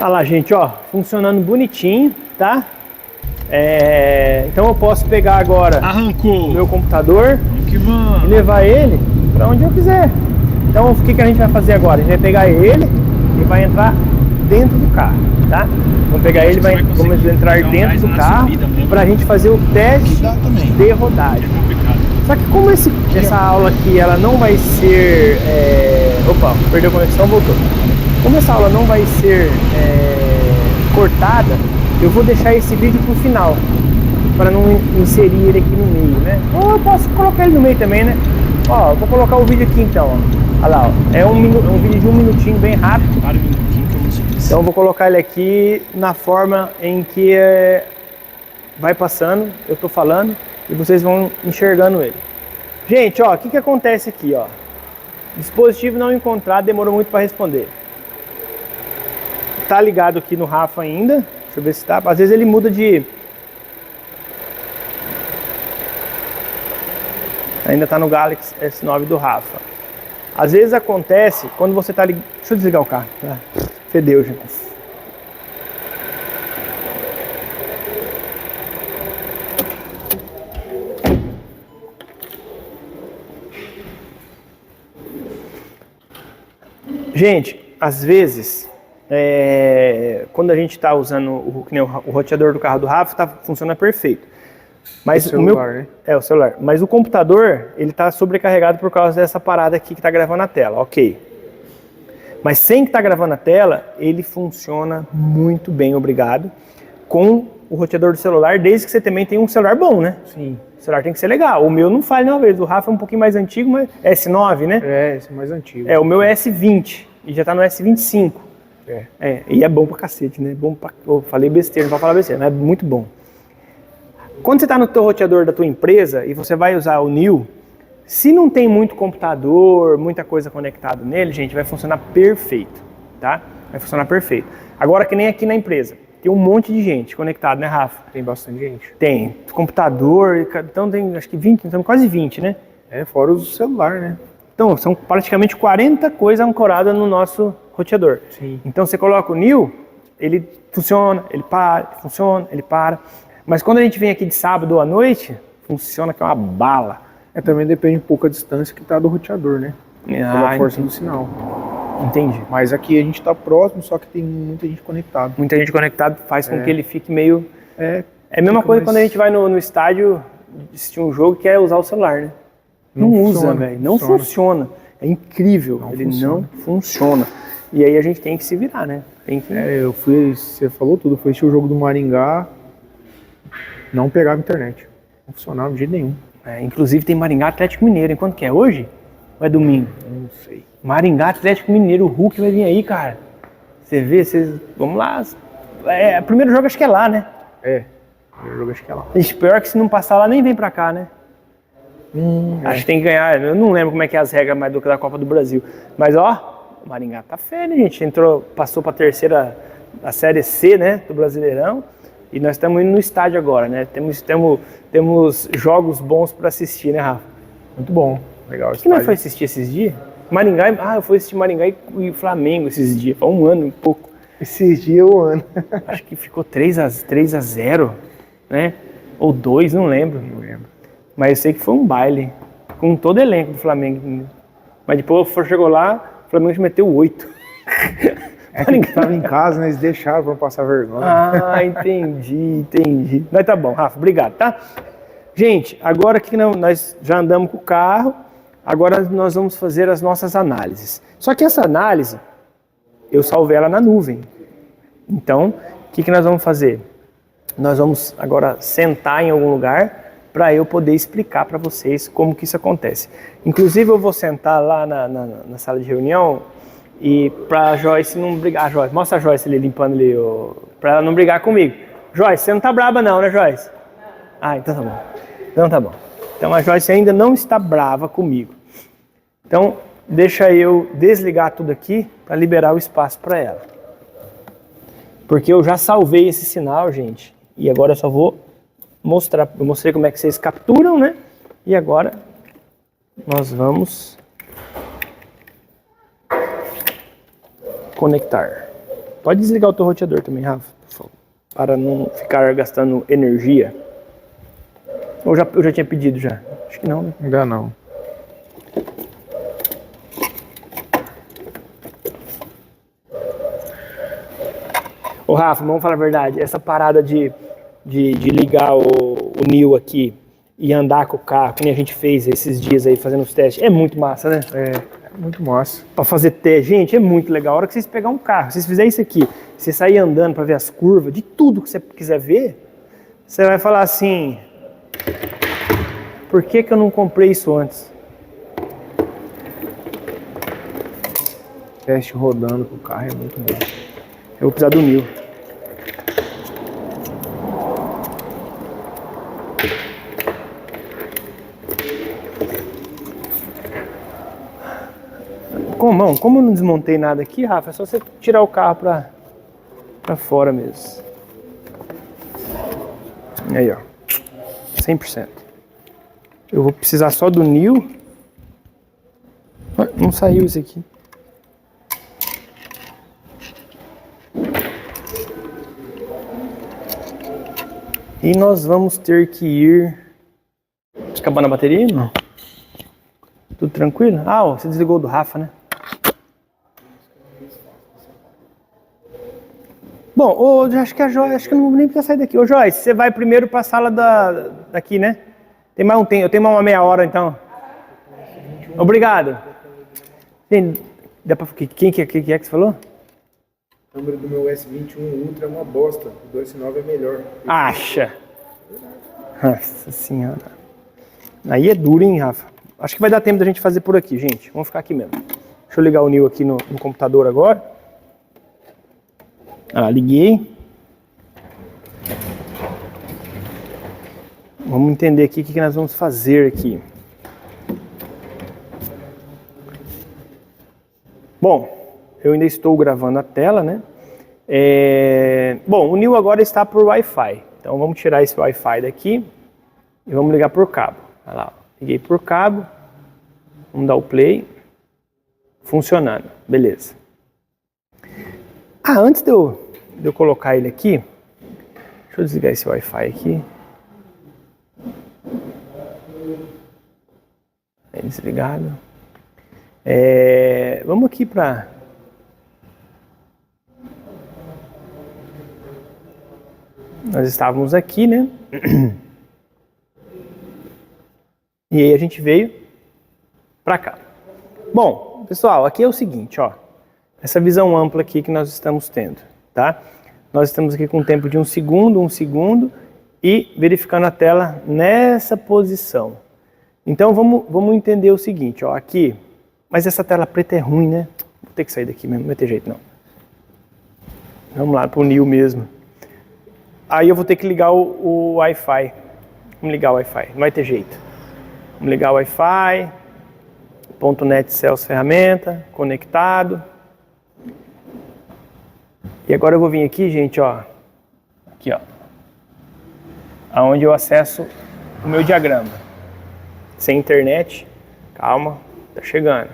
Olha lá, gente, ó, funcionando bonitinho, tá? Então eu posso pegar agora o meu computador e levar ele para onde eu quiser. Então o que a gente vai fazer agora? A gente vai pegar ele e vai entrar dentro do carro, tá? Vamos pegar ele, vamos entrar dentro do carro para a gente fazer o teste de rodagem. Só que como essa aula aqui ela não vai ser... Opa, perdeu a conexão, voltou. Como essa aula não vai ser cortada, eu vou deixar esse vídeo pro final, para não inserir ele aqui no meio, né? Ou eu posso colocar ele no meio também, né? Ó, eu vou colocar o vídeo aqui então, ó. Olha lá, ó. É um vídeo de 1 minutinho, bem rápido. Então eu vou colocar ele aqui na forma em que vai passando, eu tô falando, e vocês vão enxergando ele. Gente, ó, o que acontece aqui, ó? Dispositivo não encontrado, demorou muito para responder. Tá ligado aqui no Rafa ainda. Deixa eu ver se tá. Às vezes ele muda de... Ainda tá no Galaxy S9 do Rafa. Às vezes acontece quando você tá ligado... Deixa eu desligar o carro. Tá? Fedeu, gente. Gente, às vezes... quando a gente está usando o roteador do carro do Rafa, funciona perfeito. Mas o celular, né? O celular. Mas o computador, ele está sobrecarregado por causa dessa parada aqui que está gravando a tela, ok. Mas sem que está gravando a tela, ele funciona muito bem, obrigado, com o roteador do celular, desde que você também tenha um celular bom, né? Sim. O celular tem que ser legal. O meu não falha nenhuma vez. O Rafa é um pouquinho mais antigo, mas S9, né? Esse é mais antigo. O meu é S20 e já está no S25. E é bom pra cacete, né? Eu falei besteira, não pode falar besteira, mas é muito bom. Quando você está no teu roteador da tua empresa e você vai usar o Nil, se não tem muito computador, muita coisa conectada nele, gente, vai funcionar perfeito, tá? Vai funcionar perfeito. Agora que nem aqui na empresa, tem um monte de gente conectada, né, Rafa? Tem bastante gente. Tem. Computador, então tem acho que 20, então quase 20, né? Fora os celular, né? Então, são praticamente 40 coisas ancoradas no nosso roteador. Sim. Então, você coloca o Nil, ele funciona, ele para, funciona, ele para. Mas quando a gente vem aqui de sábado à noite, funciona que é uma bala. Também depende um pouco a distância que tá do roteador, né? Pela força do sinal. Entendi. Mas aqui a gente tá próximo, só que tem muita gente conectada. Muita gente conectada faz com que ele fique meio... É a mesma fica coisa mais... quando a gente vai no estádio assistir um jogo e quer usar o celular, né? não usa, funciona, velho. Não funciona. É incrível. Ele não funciona. E aí a gente tem que se virar, né? Tem que... Você falou tudo, fui assistir o jogo do Maringá, não pegava internet. Não funcionava de jeito nenhum. Inclusive tem Maringá Atlético Mineiro, hein? Quando que é? Hoje? Ou é domingo? Não sei. Maringá Atlético Mineiro, o Hulk vai vir aí, cara. Você vê, vamos lá. O primeiro jogo acho que é lá, né? O primeiro jogo acho que é lá. Pior que se não passar lá, nem vem pra cá, né? Acho que tem que ganhar. Eu não lembro como é que é as regras mais da Copa do Brasil. Mas, ó, o Maringá tá fé, né, gente? Passou pra terceira, a Série C, né, do Brasileirão. E nós estamos indo no estádio agora, né? Temos jogos bons pra assistir, né, Rafa? Muito bom. Legal. O que nós foi assistir esses dias? Maringá, eu fui assistir Maringá e Flamengo esses dias. Foi um ano e pouco. Esses dias um ano. Acho que ficou 3-0, né? Ou 2, não lembro. Mas eu sei que foi um baile. Com todo o elenco do Flamengo. Mas depois chegou lá, o Flamengo meteu 8. Que tava em casa, né? Eles deixaram pra não passar vergonha. Entendi. Mas tá bom, Rafa, obrigado, tá? Gente, agora que nós já andamos com o carro, agora nós vamos fazer as nossas análises. Só que essa análise, eu salvei ela na nuvem. Então, o que nós vamos fazer? Nós vamos agora sentar em algum lugar para eu poder explicar para vocês como que isso acontece. Inclusive, eu vou sentar lá na sala de reunião e para a Joyce não brigar. Joyce, mostra a Joyce ali limpando ali, para ela não brigar comigo. Joyce, você não tá braba não, né, Joyce? Então tá bom. Então a Joyce ainda não está brava comigo. Então, deixa eu desligar tudo aqui para liberar o espaço para ela. Porque eu já salvei esse sinal, gente. E agora eu só vou mostrar. Eu mostrei como é que vocês capturam, né? E agora nós vamos conectar. Pode desligar o teu roteador também, Rafa, por favor, para não ficar gastando energia. Eu já tinha pedido já. Acho que não, né? Ainda não. Ô Rafa, vamos falar a verdade, essa parada de ligar o NIL aqui e andar com o carro, que nem a gente fez esses dias aí fazendo os testes, é muito massa, né? É muito massa. Pra fazer teste, gente, é muito legal. A hora que vocês pegar um carro, se vocês fizerem isso aqui, você sair andando pra ver as curvas, de tudo que você quiser ver, você vai falar assim, por que eu não comprei isso antes? Teste rodando com o carro é muito bom. Eu vou precisar do NIL. Como eu não desmontei nada aqui, Rafa, é só você tirar o carro pra fora mesmo. Aí, ó. 100%. Eu vou precisar só do NIL. Não saiu isso aqui. E nós vamos ter que ir... Acabando a bateria? Não. Tudo tranquilo? Você desligou do Rafa, né? Bom, acho que a Joyce, acho que eu não vou nem precisar sair daqui. Ô Joyce, você vai primeiro para a sala daqui, né? Tem mais eu tenho uma meia hora então. Obrigado. Quem que é que você falou? O número do meu S21 Ultra é uma bosta. O 2.9 é melhor. Acha? Nossa senhora. Aí é duro, hein, Rafa? Acho que vai dar tempo da gente fazer por aqui, gente. Vamos ficar aqui mesmo. Deixa eu ligar o NIL aqui no computador agora. Liguei. Vamos entender aqui o que nós vamos fazer aqui. Bom, eu ainda estou gravando a tela, né? Bom, o NIL agora está por Wi-Fi. Então vamos tirar esse Wi-Fi daqui e vamos ligar por cabo. Olha lá, liguei por cabo. Vamos dar o play. Funcionando, beleza. Antes de eu colocar ele aqui, deixa eu desligar esse Wi-Fi aqui. Desligado. Vamos aqui para... Nós estávamos aqui, né? E aí a gente veio para cá. Bom, pessoal, aqui é o seguinte, ó. Essa visão ampla aqui que nós estamos tendo, tá? Nós estamos aqui com um tempo de 1 segundo e verificando a tela nessa posição. Então vamos entender o seguinte, ó, aqui, mas essa tela preta é ruim, né? Vou ter que sair daqui mesmo, não vai ter jeito não. Vamos lá pro New mesmo. Aí eu vou ter que ligar o Wi-Fi. Vamos ligar o Wi-Fi, não vai ter jeito. Vamos ligar o Wi-Fi, .NET Celsius ferramenta, conectado. E agora eu vou vir aqui, gente, ó. Aqui, ó. Aonde eu acesso o meu diagrama. Sem internet. Calma, tá chegando.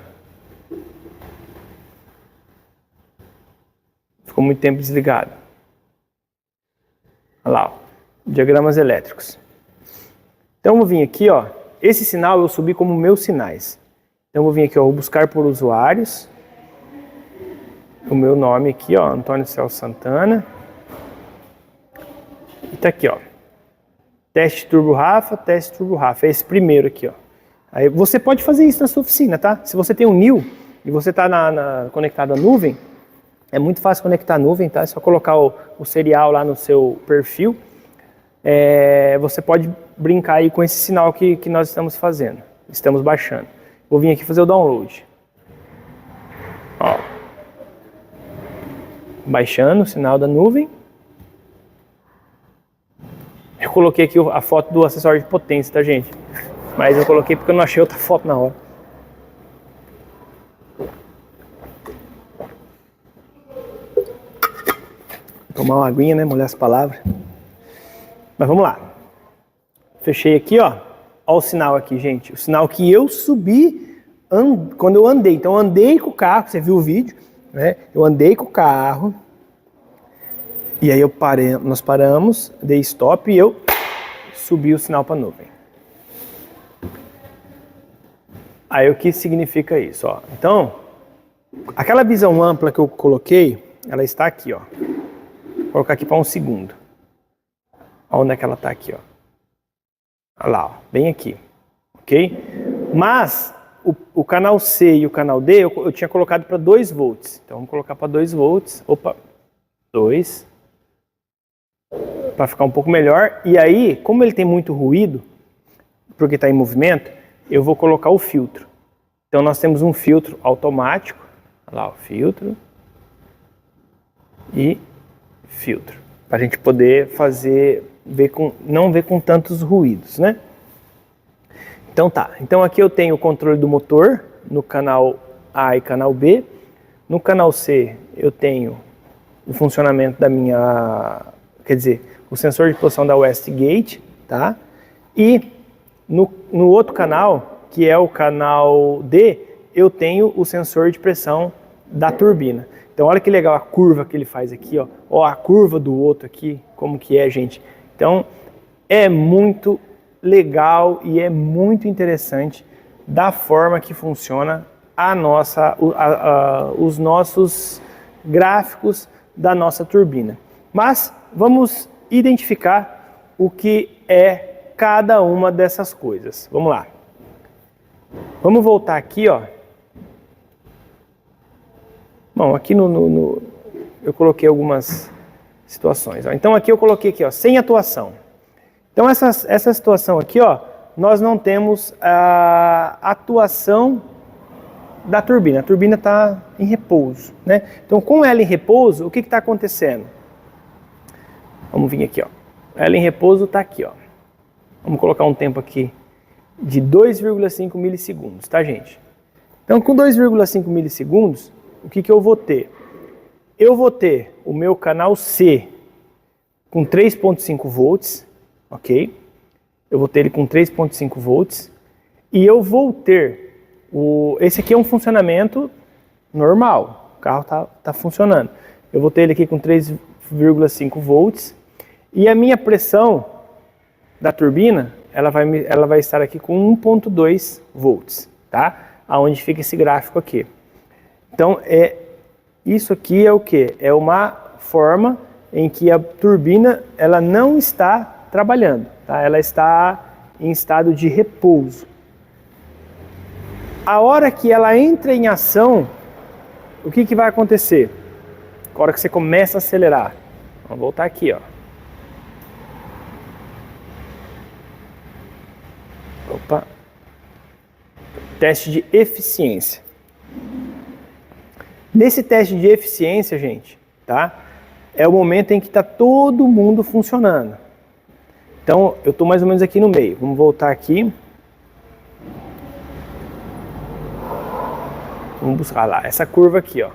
Ficou muito tempo desligado. Olha lá, ó. Diagramas elétricos. Então eu vou vir aqui, ó. Esse sinal eu subi como meus sinais. Então eu vou vir aqui, ó, vou buscar por usuários. O meu nome aqui, ó, Antônio Celso Santana. E tá aqui, ó. Teste Turbo Rafa, teste Turbo Rafa. É esse primeiro aqui, ó. Aí você pode fazer isso na sua oficina, tá? Se você tem um NIL e você tá conectado à nuvem, é muito fácil conectar a nuvem, tá? É só colocar o serial lá no seu perfil. Você pode brincar aí com esse sinal que nós estamos fazendo. Estamos baixando. Vou vir aqui fazer o download. Ó. Baixando o sinal da nuvem. Eu coloquei aqui a foto do acessório de potência, tá, gente? Mas eu coloquei porque eu não achei outra foto na hora. Vou tomar uma aguinha, né? Molhar as palavras. Mas vamos lá. Fechei aqui, ó. Ó o sinal aqui, gente. O sinal que eu subi quando eu andei. Então eu andei com o carro, você viu o vídeo, né? Eu andei com o carro. E aí nós paramos, dei stop e eu subi o sinal para a nuvem. Aí o que significa isso, ó? Então, aquela visão ampla que eu coloquei, ela está aqui, ó. Vou colocar aqui para 1 segundo. Olha onde é que ela está aqui, ó. Olha lá, ó, bem aqui, ok? Mas o canal C e o canal D eu tinha colocado para 2 volts. Então vamos colocar para 2 volts. Opa, 2. Para ficar um pouco melhor. E aí, como ele tem muito ruído, porque está em movimento, eu vou colocar o filtro. Então nós temos um filtro automático. Olha lá, o filtro. E filtro. Para a gente poder não ver com tantos ruídos, né? Então tá. Então aqui eu tenho o controle do motor no canal A e canal B. No canal C eu tenho o funcionamento da minha... Quer dizer, o sensor de posição da Westgate, tá? E no outro canal, que é o canal D, eu tenho o sensor de pressão da turbina. Então olha que legal a curva que ele faz aqui, ó. Ó, a curva do outro aqui, como que é, gente. Então é muito legal e é muito interessante da forma que funciona os nossos gráficos da nossa turbina. Mas vamos identificar o que é cada uma dessas coisas. Vamos lá. Vamos voltar aqui, ó. Bom, aqui eu coloquei algumas situações. Ó. Então aqui eu coloquei aqui, ó, sem atuação. Então essa situação aqui, ó, nós não temos a atuação da turbina. A turbina está em repouso, né? Então com ela em repouso, o que está acontecendo? Vamos vir aqui, ó. Ela em repouso está aqui, ó. Vamos colocar um tempo aqui de 2,5 milissegundos, tá, gente? Então, com 2,5 milissegundos, o que eu vou ter? Eu vou ter o meu canal C com 3,5 volts, ok? Eu vou ter ele com 3,5 volts. E eu vou ter esse aqui é um funcionamento normal. O carro tá funcionando. Eu vou ter ele aqui com 3,5 volts. E a minha pressão da turbina, ela vai estar aqui com 1,2 volts, tá? Aonde fica esse gráfico aqui. Então, isso aqui é o quê? É uma forma em que a turbina ela não está trabalhando, tá? Ela está em estado de repouso. a hora que ela entra em ação, o que vai acontecer? A hora que você começa a acelerar. Vamos voltar aqui, ó. Opa. Teste de eficiência. Nesse teste de eficiência, gente, tá? É o momento em que está todo mundo funcionando. Então, eu estou mais ou menos aqui no meio. Vamos voltar aqui. Vamos buscar lá, essa curva aqui, ó.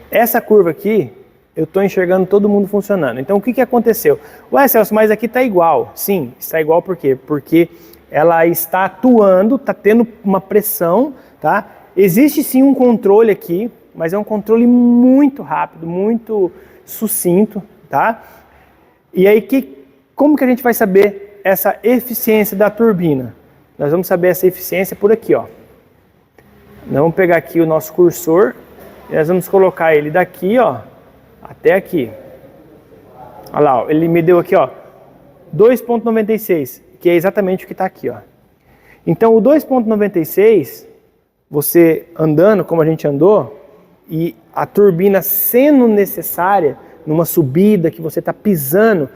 Essa curva aqui, eu estou enxergando todo mundo funcionando. Então, o que aconteceu? Ué, Celso, mas aqui está igual. Sim, está igual por quê? Porque ela está atuando, está tendo uma pressão, tá? Existe sim um controle aqui, mas é um controle muito rápido, muito sucinto, tá? E aí, como que a gente vai saber essa eficiência da turbina? Nós vamos saber essa eficiência por aqui, ó. Nós vamos pegar aqui o nosso cursor e nós vamos colocar ele daqui, ó, até aqui. Olha lá, ó, ele me deu aqui, ó, 2,96, que é exatamente o que está aqui, ó. Então, o 2,96, você andando como a gente andou, e a turbina sendo necessária, numa subida que você está pisando,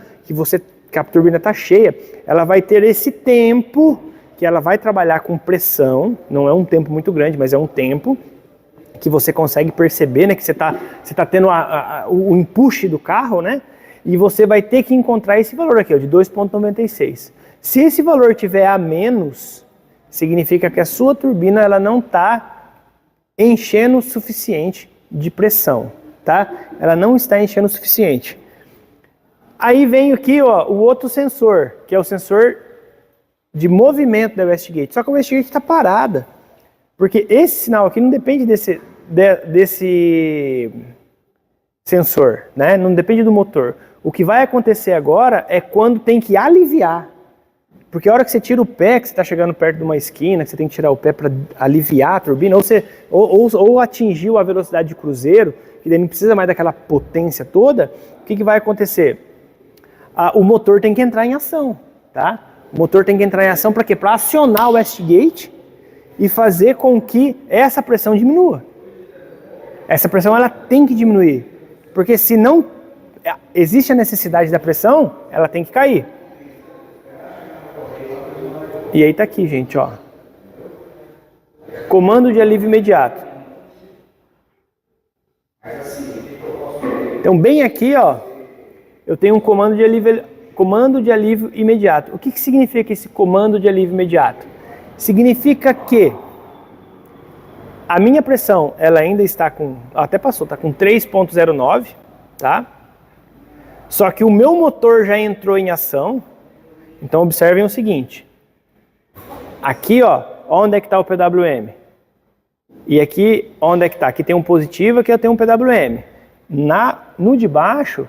que a turbina está cheia, ela vai ter esse tempo que ela vai trabalhar com pressão, não é um tempo muito grande, mas é um tempo que você consegue perceber, né, que você tá tendo o empuxe do carro, né, e você vai ter que encontrar esse valor aqui, ó, de 2,96. Se esse valor tiver a menos, significa que a sua turbina ela não está enchendo o suficiente de pressão, tá? Ela não está enchendo o suficiente. Aí vem aqui, ó, o outro sensor, que é o sensor de movimento da Westgate. Só que a Westgate está parada, porque esse sinal aqui não depende desse sensor, né? Não depende do motor. O que vai acontecer agora é quando tem que aliviar. Porque a hora que você tira o pé, que você está chegando perto de uma esquina, que você tem que tirar o pé para aliviar a turbina, ou atingiu a velocidade de cruzeiro, que daí não precisa mais daquela potência toda, o que vai acontecer? O motor tem que entrar em ação, tá? O motor tem que entrar em ação para quê? Para acionar o Westgate e fazer com que essa pressão diminua. Essa pressão ela tem que diminuir, porque se não existe a necessidade da pressão, ela tem que cair. E aí tá aqui, gente, ó. Comando de alívio imediato. Então, bem aqui, ó, eu tenho um comando de alívio imediato. O que significa esse comando de alívio imediato? Significa que a minha pressão, ela ainda está com, até passou, tá com 3,09, tá? Só que o meu motor já entrou em ação. Então, observem o seguinte. Aqui, ó, onde é que está o PWM? E aqui, onde é que está? Aqui tem um positivo, aqui eu tenho um PWM. No de baixo,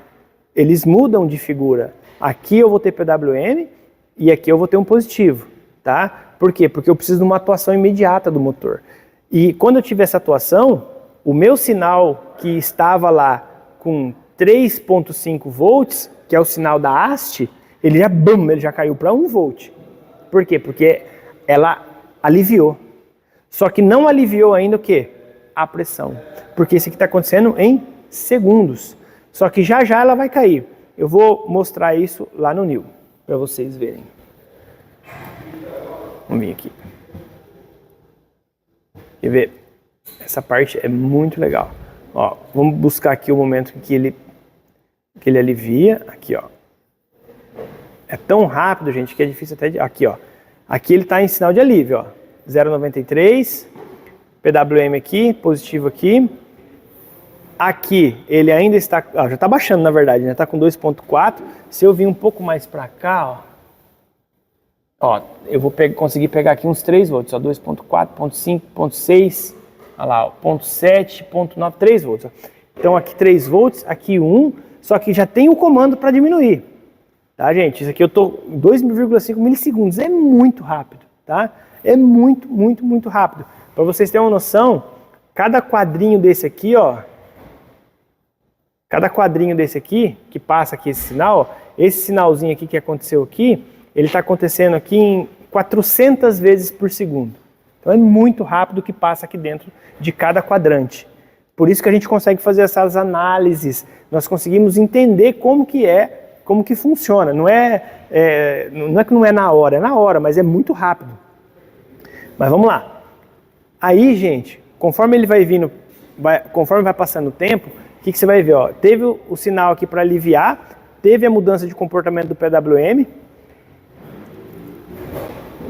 eles mudam de figura. Aqui eu vou ter PWM e aqui eu vou ter um positivo, tá? Por quê? Porque eu preciso de uma atuação imediata do motor. E quando eu tiver essa atuação, o meu sinal que estava lá com 3,5 volts, que é o sinal da haste, ele já caiu para 1 volt. Por quê? Porque ela aliviou. Só que não aliviou ainda o quê? A pressão. Porque isso aqui está acontecendo em segundos. Só que já ela vai cair. Eu vou mostrar isso lá no New, para vocês verem. Vamos vir aqui. Quer ver? Essa parte é muito legal. Ó, vamos buscar aqui o momento em que ele alivia. Aqui, ó. É tão rápido, gente, que é difícil até de... Aqui, ó. Aqui ele está em sinal de alívio, ó. 0,93. PWM aqui, positivo aqui. Aqui ele ainda está... Ó, já está baixando, na verdade, né? Está com 2,4. Se eu vir um pouco mais para cá, ó, eu vou conseguir pegar aqui uns 3 volts, ó. 2,4, 0,5, 0,6. Olha lá, ó, 0,7, 0,9, 3 volts. Ó. Então aqui 3 volts, aqui 1. Só que já tem o comando para diminuir. Tá, gente? Isso aqui eu tô 2,5 milissegundos. É muito rápido, tá? É muito, muito, muito rápido. Para vocês terem uma noção, cada quadrinho desse aqui, ó, cada quadrinho desse aqui, que passa aqui esse sinal, ó, esse sinalzinho aqui que aconteceu aqui, ele está acontecendo aqui em 400 vezes por segundo. Então é muito rápido o que passa aqui dentro de cada quadrante. Por isso que a gente consegue fazer essas análises, nós conseguimos entender como que funciona. Não é que não é na hora, mas é muito rápido. Mas vamos lá. Aí, gente, conforme ele vai vindo, conforme vai passando o tempo, o que você vai ver? Ó, teve o sinal aqui para aliviar, teve a mudança de comportamento do PWM,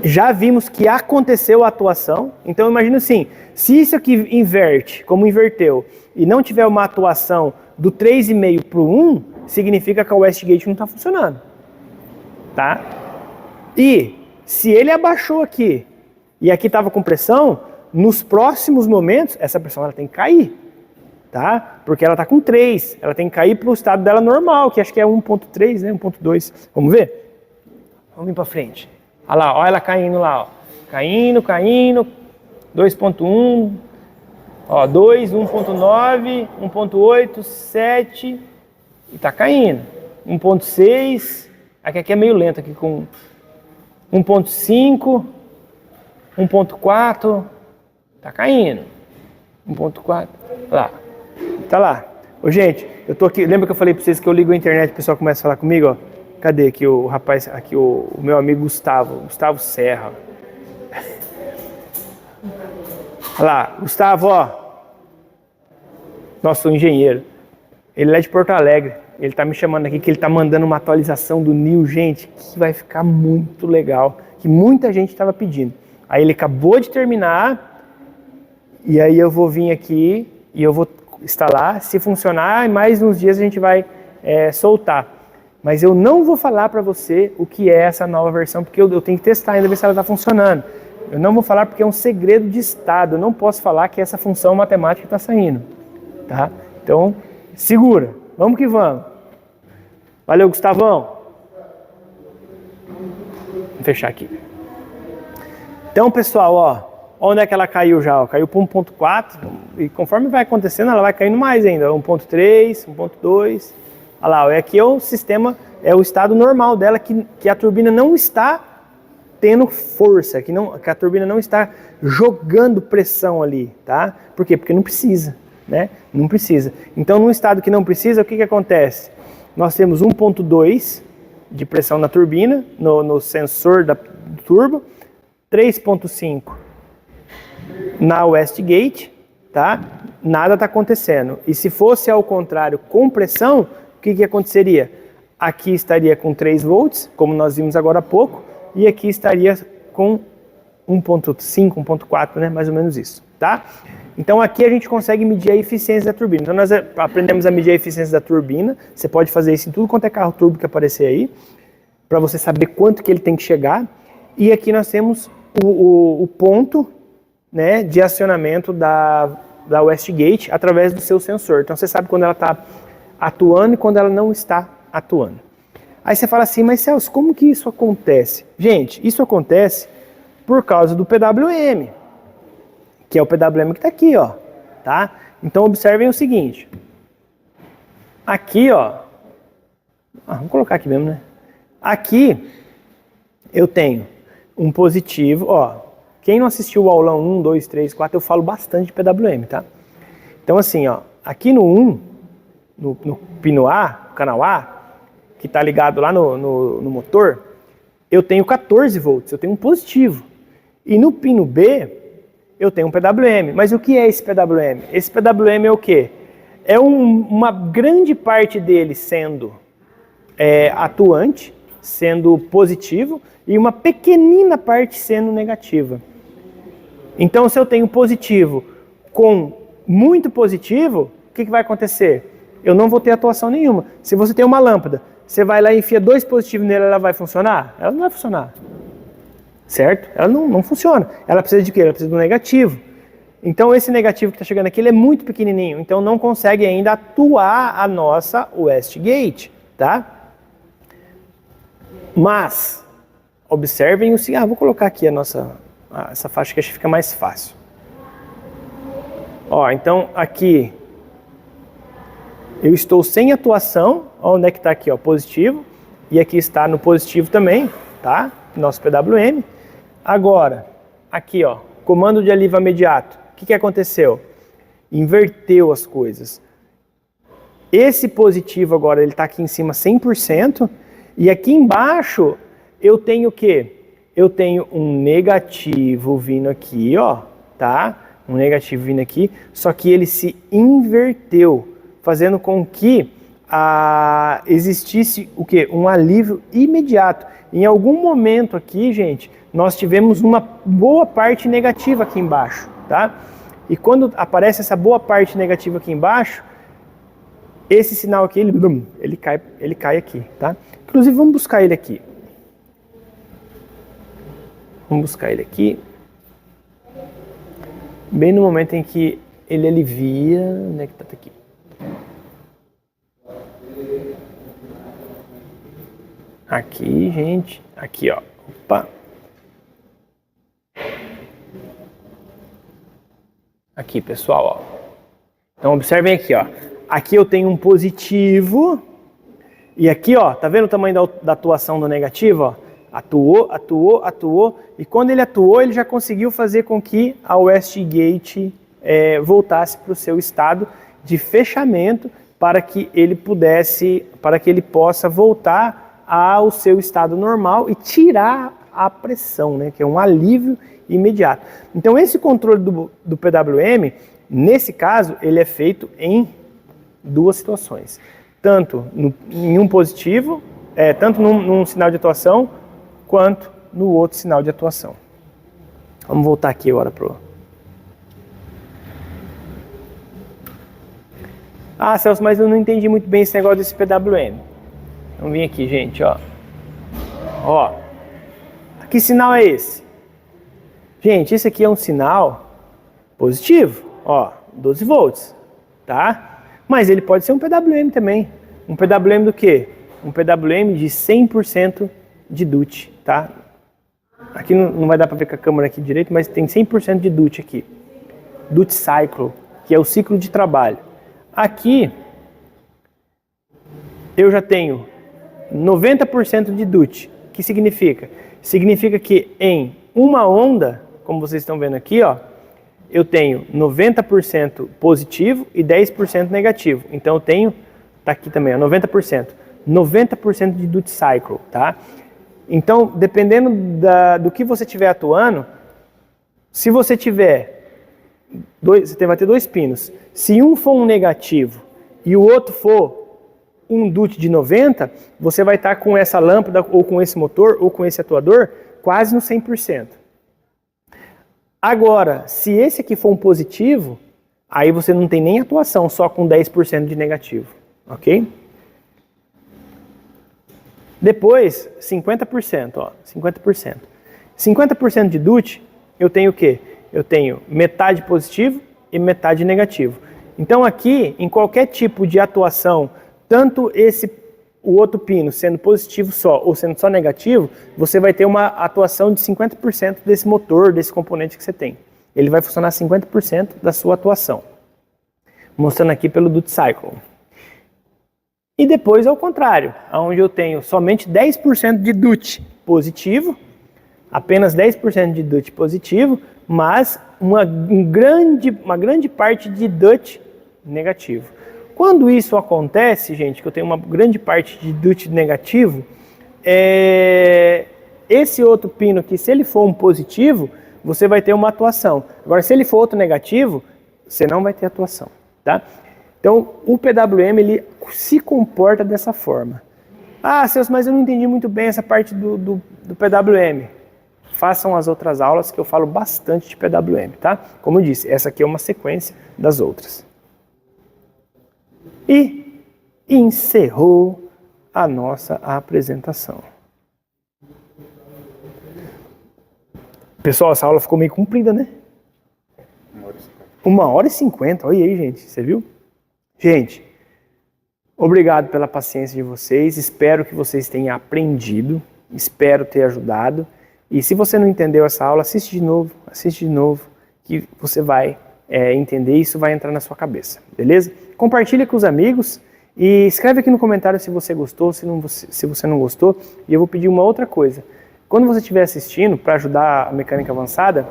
já vimos que aconteceu a atuação. Então imagina assim, se isso aqui inverte, como inverteu, e não tiver uma atuação do 3,5 para o 1, significa que a Westgate não está funcionando. Tá? E se ele abaixou aqui, e aqui estava com pressão, nos próximos momentos, essa pressão ela tem que cair. Tá? Porque ela está com 3, ela tem que cair para o estado dela normal, que acho que é 1,3, né? 1,2. Vamos ver? Vamos vir para frente. Olha lá, olha ela caindo lá, ó. Caindo, 2,1, ó, 2, 1,9, 1,8, 7, e tá caindo. 1,6, aqui é meio lento, aqui com 1,5, 1,4, tá caindo. 1,4, lá, tá lá. Ô, gente, eu tô aqui, lembra que eu falei pra vocês que eu ligo a internet e o pessoal começa a falar comigo, ó? Cadê aqui o rapaz, aqui o meu amigo Gustavo Serra. Olha lá, Gustavo, ó. Nosso engenheiro. Ele é de Porto Alegre. Ele tá me chamando aqui que ele tá mandando uma atualização do NIL, gente, que vai ficar muito legal, que muita gente estava pedindo. Aí ele acabou de terminar, e aí eu vou vir aqui e eu vou instalar. Se funcionar, mais uns dias a gente vai soltar. Mas eu não vou falar para você o que é essa nova versão, porque eu tenho que testar ainda, ver se ela está funcionando. Eu não vou falar porque é um segredo de estado. Eu não posso falar que essa função matemática está saindo. Tá? Então, segura. Vamos que vamos. Valeu, Gustavão. Vou fechar aqui. Então, pessoal, ó, onde é que ela caiu já? Ó, caiu para 1,4 e conforme vai acontecendo, ela vai caindo mais ainda. 1,3, 1,2... Olha lá, aqui é o sistema, é o estado normal dela, que a turbina não está tendo força, que a turbina não está jogando pressão ali, tá? Por quê? Porque não precisa, né? Não precisa. Então, num estado que não precisa, o que acontece? Nós temos 1,2 de pressão na turbina, no sensor do turbo, 3,5 na Westgate, tá? Nada está acontecendo. E se fosse ao contrário, com pressão, o que aconteceria? Aqui estaria com 3 volts, como nós vimos agora há pouco, e aqui estaria com 1,5, 1,4, né? Mais ou menos isso, tá? Então aqui a gente consegue medir a eficiência da turbina. Então nós aprendemos a medir a eficiência da turbina. Você pode fazer isso em tudo quanto é carro turbo que aparecer aí, para você saber quanto que ele tem que chegar. E aqui nós temos o ponto, né, de acionamento da Westgate através do seu sensor. Então você sabe quando ela está atuando e quando ela não está atuando. Aí você fala assim, mas Celso, como que isso acontece? Gente, isso acontece por causa do PWM, que é o PWM que está aqui, ó, tá? Então observem o seguinte, aqui, ó, vamos colocar aqui mesmo, né? Aqui eu tenho um positivo, ó, quem não assistiu o aulão 1, 2, 3, 4, eu falo bastante de PWM, tá? Então assim, ó, aqui no 1, no pino A, no canal A, que está ligado lá no motor, eu tenho 14 volts, eu tenho um positivo. E no pino B, eu tenho um PWM. Mas o que é esse PWM? Esse PWM é o quê? É uma grande parte dele sendo atuante, sendo positivo, e uma pequenina parte sendo negativa. Então, se eu tenho positivo com muito positivo, o que vai acontecer? Eu não vou ter atuação nenhuma. Se você tem uma lâmpada, você vai lá e enfia 2 positivos nela, ela vai funcionar? Ela não vai funcionar. Certo? Ela não funciona. Ela precisa de quê? Ela precisa do negativo. Então esse negativo que está chegando aqui, ele é muito pequenininho. Então não consegue ainda atuar a nossa Westgate. Tá? Mas, observem o seguinte. Vou colocar aqui essa faixa que acho que fica mais fácil. Ó, então aqui eu estou sem atuação. Onde é que está aqui? Ó, positivo. E aqui está no positivo também. tá? Nosso PWM. Agora, aqui, ó, comando de alívio imediato. O que aconteceu? Inverteu as coisas. Esse positivo agora, ele está aqui em cima 100%, e aqui embaixo eu tenho o quê? Eu tenho um negativo vindo aqui, ó, tá? Um negativo vindo aqui, só que ele se inverteu, fazendo com que existisse o quê? Um alívio imediato. Em algum momento aqui, gente, nós tivemos uma boa parte negativa aqui embaixo, tá? E quando aparece essa boa parte negativa aqui embaixo, esse sinal aqui, ele cai aqui, tá? Inclusive, vamos buscar ele aqui. Vamos buscar ele aqui. Bem no momento em que ele alivia... Onde é que tá aqui? Aqui, gente. Aqui, ó. Opa. Aqui, pessoal, ó. Então, observem aqui, ó. Aqui eu tenho um positivo. E aqui, ó, tá vendo o tamanho da atuação do negativo, ó? Atuou. E quando ele atuou, ele já conseguiu fazer com que a Westgate voltasse para o seu estado de fechamento para que ele possa voltar ao seu estado normal e tirar a pressão, né? Que é um alívio imediato. Então, esse controle do PWM, nesse caso, ele é feito em duas situações. Tanto em um positivo, tanto num sinal de atuação, quanto no outro sinal de atuação. Vamos voltar aqui agora pro... Ah, Celso, mas eu não entendi muito bem esse negócio desse PWM. Vamos vir aqui, gente, ó. Ó, que sinal é esse? Gente, esse aqui é um sinal positivo, ó, 12 volts, tá? Mas ele pode ser um PWM também. Um PWM do quê? Um PWM de 100% de DUT, tá? Aqui não vai dar para ver com a câmera aqui direito, mas tem 100% de DUT aqui. DUT Cycle, que é o ciclo de trabalho. Aqui, eu já tenho 90% de DUT. O que significa? Significa que em uma onda, como vocês estão vendo aqui, ó, eu tenho 90% positivo e 10% negativo. Então eu tenho, tá aqui também, ó, 90%. 90% de DUT Cycle, tá? Então, dependendo do que você estiver atuando, se você tiver, você vai ter dois pinos. Se um for um negativo e o outro for um DUT de 90, você vai estar com essa lâmpada, ou com esse motor, ou com esse atuador, quase no 100%. Agora, se esse aqui for um positivo, aí você não tem nem atuação, só com 10% de negativo, ok? Depois, 50%, ó, 50%. 50% de DUT, eu tenho o quê? Eu tenho metade positivo e metade negativo. Então aqui, em qualquer tipo de atuação, tanto o outro pino sendo positivo só ou sendo só negativo, você vai ter uma atuação de 50% desse motor, desse componente que você tem. Ele vai funcionar 50% da sua atuação. Mostrando aqui pelo DUT Cycle. E depois ao contrário, onde eu tenho somente 10% de DUT positivo, apenas 10% de DUT positivo, mas uma grande parte de DUT negativo. Quando isso acontece, gente, que eu tenho uma grande parte de DUT negativo, esse outro pino aqui, se ele for um positivo, você vai ter uma atuação. Agora, se ele for outro negativo, você não vai ter atuação, tá? Então, o PWM, ele se comporta dessa forma. Ah, Celso, mas eu não entendi muito bem essa parte do PWM. Façam as outras aulas que eu falo bastante de PWM, tá? Como eu disse, essa aqui é uma sequência das outras. E encerrou a nossa apresentação. Pessoal, essa aula ficou meio comprida, né? 1h50, olha aí, gente, você viu? Gente, obrigado pela paciência de vocês, espero que vocês tenham aprendido, espero ter ajudado. E se você não entendeu essa aula, assiste de novo, que você vai entender e isso vai entrar na sua cabeça, beleza? Compartilha com os amigos e escreve aqui no comentário se você gostou, se você não gostou. E eu vou pedir uma outra coisa, Quando você estiver assistindo, para ajudar a mecânica avançada,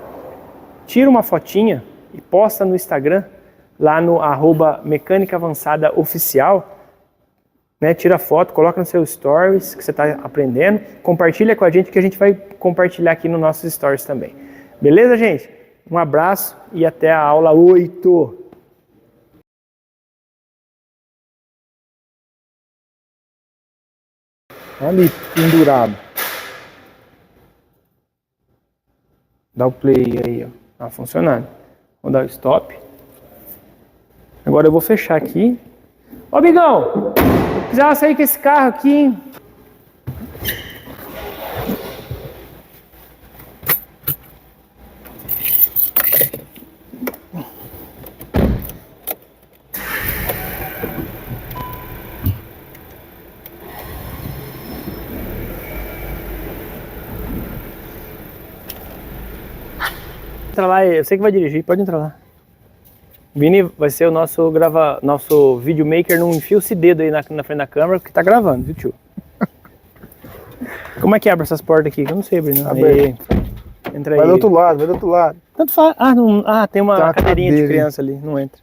tira uma fotinha e posta no Instagram, lá no @mecânicaavançadaoficial, né? Tira foto, coloca no seu stories que você está aprendendo, compartilha com a gente que a gente vai compartilhar aqui nos nossos stories também. Beleza, gente? Um abraço e até a aula 8. Ali, pendurado. Dá o play aí, ó. Tá funcionando. Vou dar o stop. Agora eu vou fechar aqui. Ô, Bigão! Eu precisava sair com esse carro aqui, hein? Entra lá, eu sei que vai dirigir, pode entrar lá. Vini vai ser o nosso videomaker, não enfia esse dedo aí na frente da câmera, porque tá gravando, viu, tio? Como é que abre essas portas aqui? Eu não sei abrir, não. Aí, entra aí. Vai do outro lado, vai do outro lado. Tanto faz. Tem uma cadeirinha de cadeira, criança ali, não entra.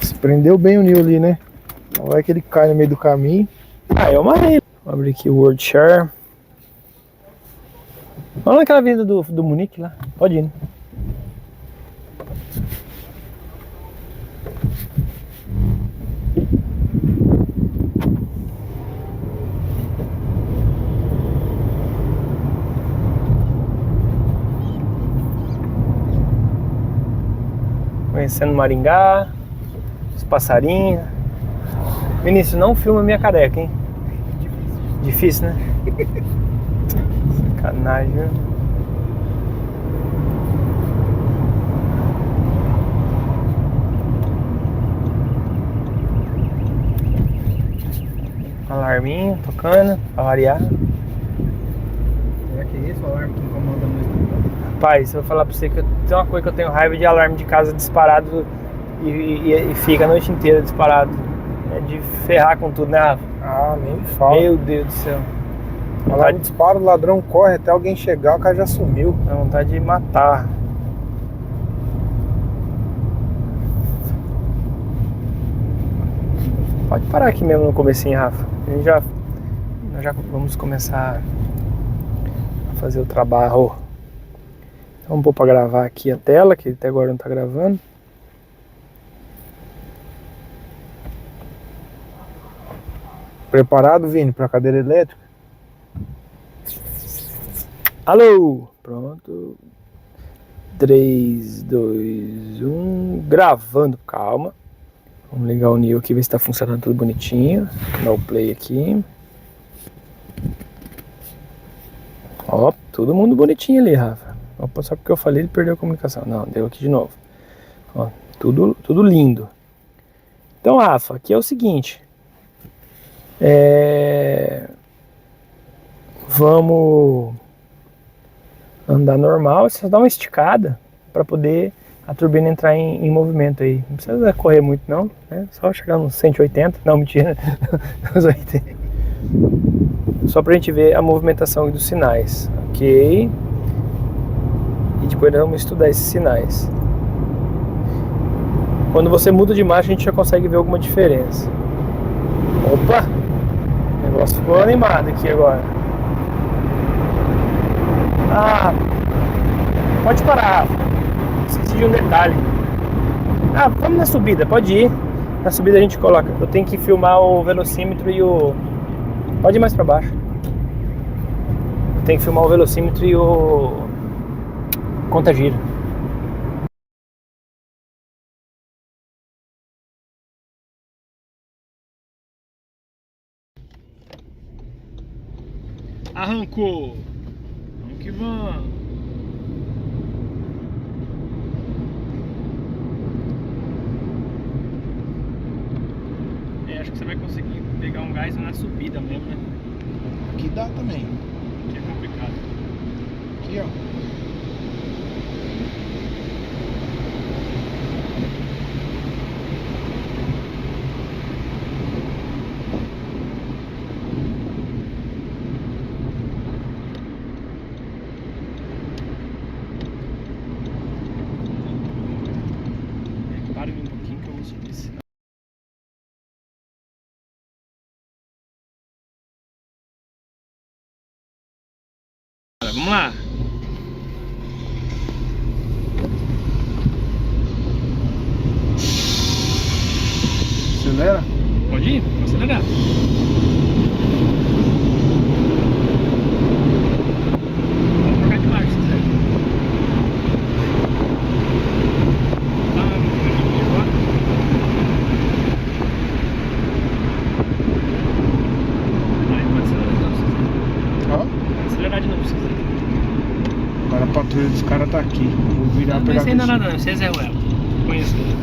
Se prendeu bem o Nil ali, né? Não vai que ele cai no meio do caminho. Eu amarrei. Vou abrir aqui o World Share. Vamos naquela vida do Munique lá. Pode ir, né? Conhecendo Maringá, os passarinhos. Vinícius, não filma minha careca, hein? Difícil, né? Sacanagem, viu? Alarminho tocando, pra variar. Será que é esse o alarme que incomoda muito? Rapaz, eu vou falar pra você que tem uma coisa que eu tenho raiva de alarme de casa disparado e fica a noite inteira disparado. É de ferrar com tudo, né, Rafa? Ah, nem me fala. Meu Deus do céu. Alarme dispara, o ladrão corre até alguém chegar, o cara já sumiu. Dá vontade de matar. Pode parar aqui mesmo no comecinho, Rafa. Nós já vamos começar a fazer o trabalho. Então, vamos pôr para gravar aqui a tela, que até agora não está gravando. Preparado, Vini, para cadeira elétrica? Alô! Pronto. 3, 2, 1. Gravando. Calma. Vamos ligar o Neo aqui, ver se está funcionando tudo bonitinho. Dar o play aqui. Ó, todo mundo bonitinho ali, Rafa. Opa, só porque eu falei ele perdeu a comunicação. Não, deu aqui de novo. Ó, tudo lindo. Então, Rafa, aqui é o seguinte. Vamos andar normal, você dá uma esticada para poder a turbina entrar em movimento aí. Não precisa correr muito não, né? Só chegar nos 180, não, mentira, nos 80. Só pra gente ver a movimentação dos sinais, ok? E depois nós vamos estudar esses sinais. Quando você muda de marcha a gente já consegue ver alguma diferença. Opa! O negócio ficou animado aqui agora. Ah, pode parar, esqueci de um detalhe. Vamos na subida, pode ir. Na subida a gente coloca. Eu tenho que filmar o velocímetro e o... Pode ir mais pra baixo. Eu tenho que filmar o velocímetro e o... conta-giro. Arrancou! Vamos que vamos! Acho que você vai conseguir pegar um gás na subida mesmo, né? Aqui dá também. Que é complicado. Aqui, ó. Vamos lá. Acelera. Pode ir? Vou acelerar. Vamos trocar de marcha, certo? Ó. Pode acelerar de novo se quiser. Agora a patrulha dos caras tá aqui. Vou virar Não pegar sei ainda aqui. nada não, você é Zé Ruela. Conheço ele.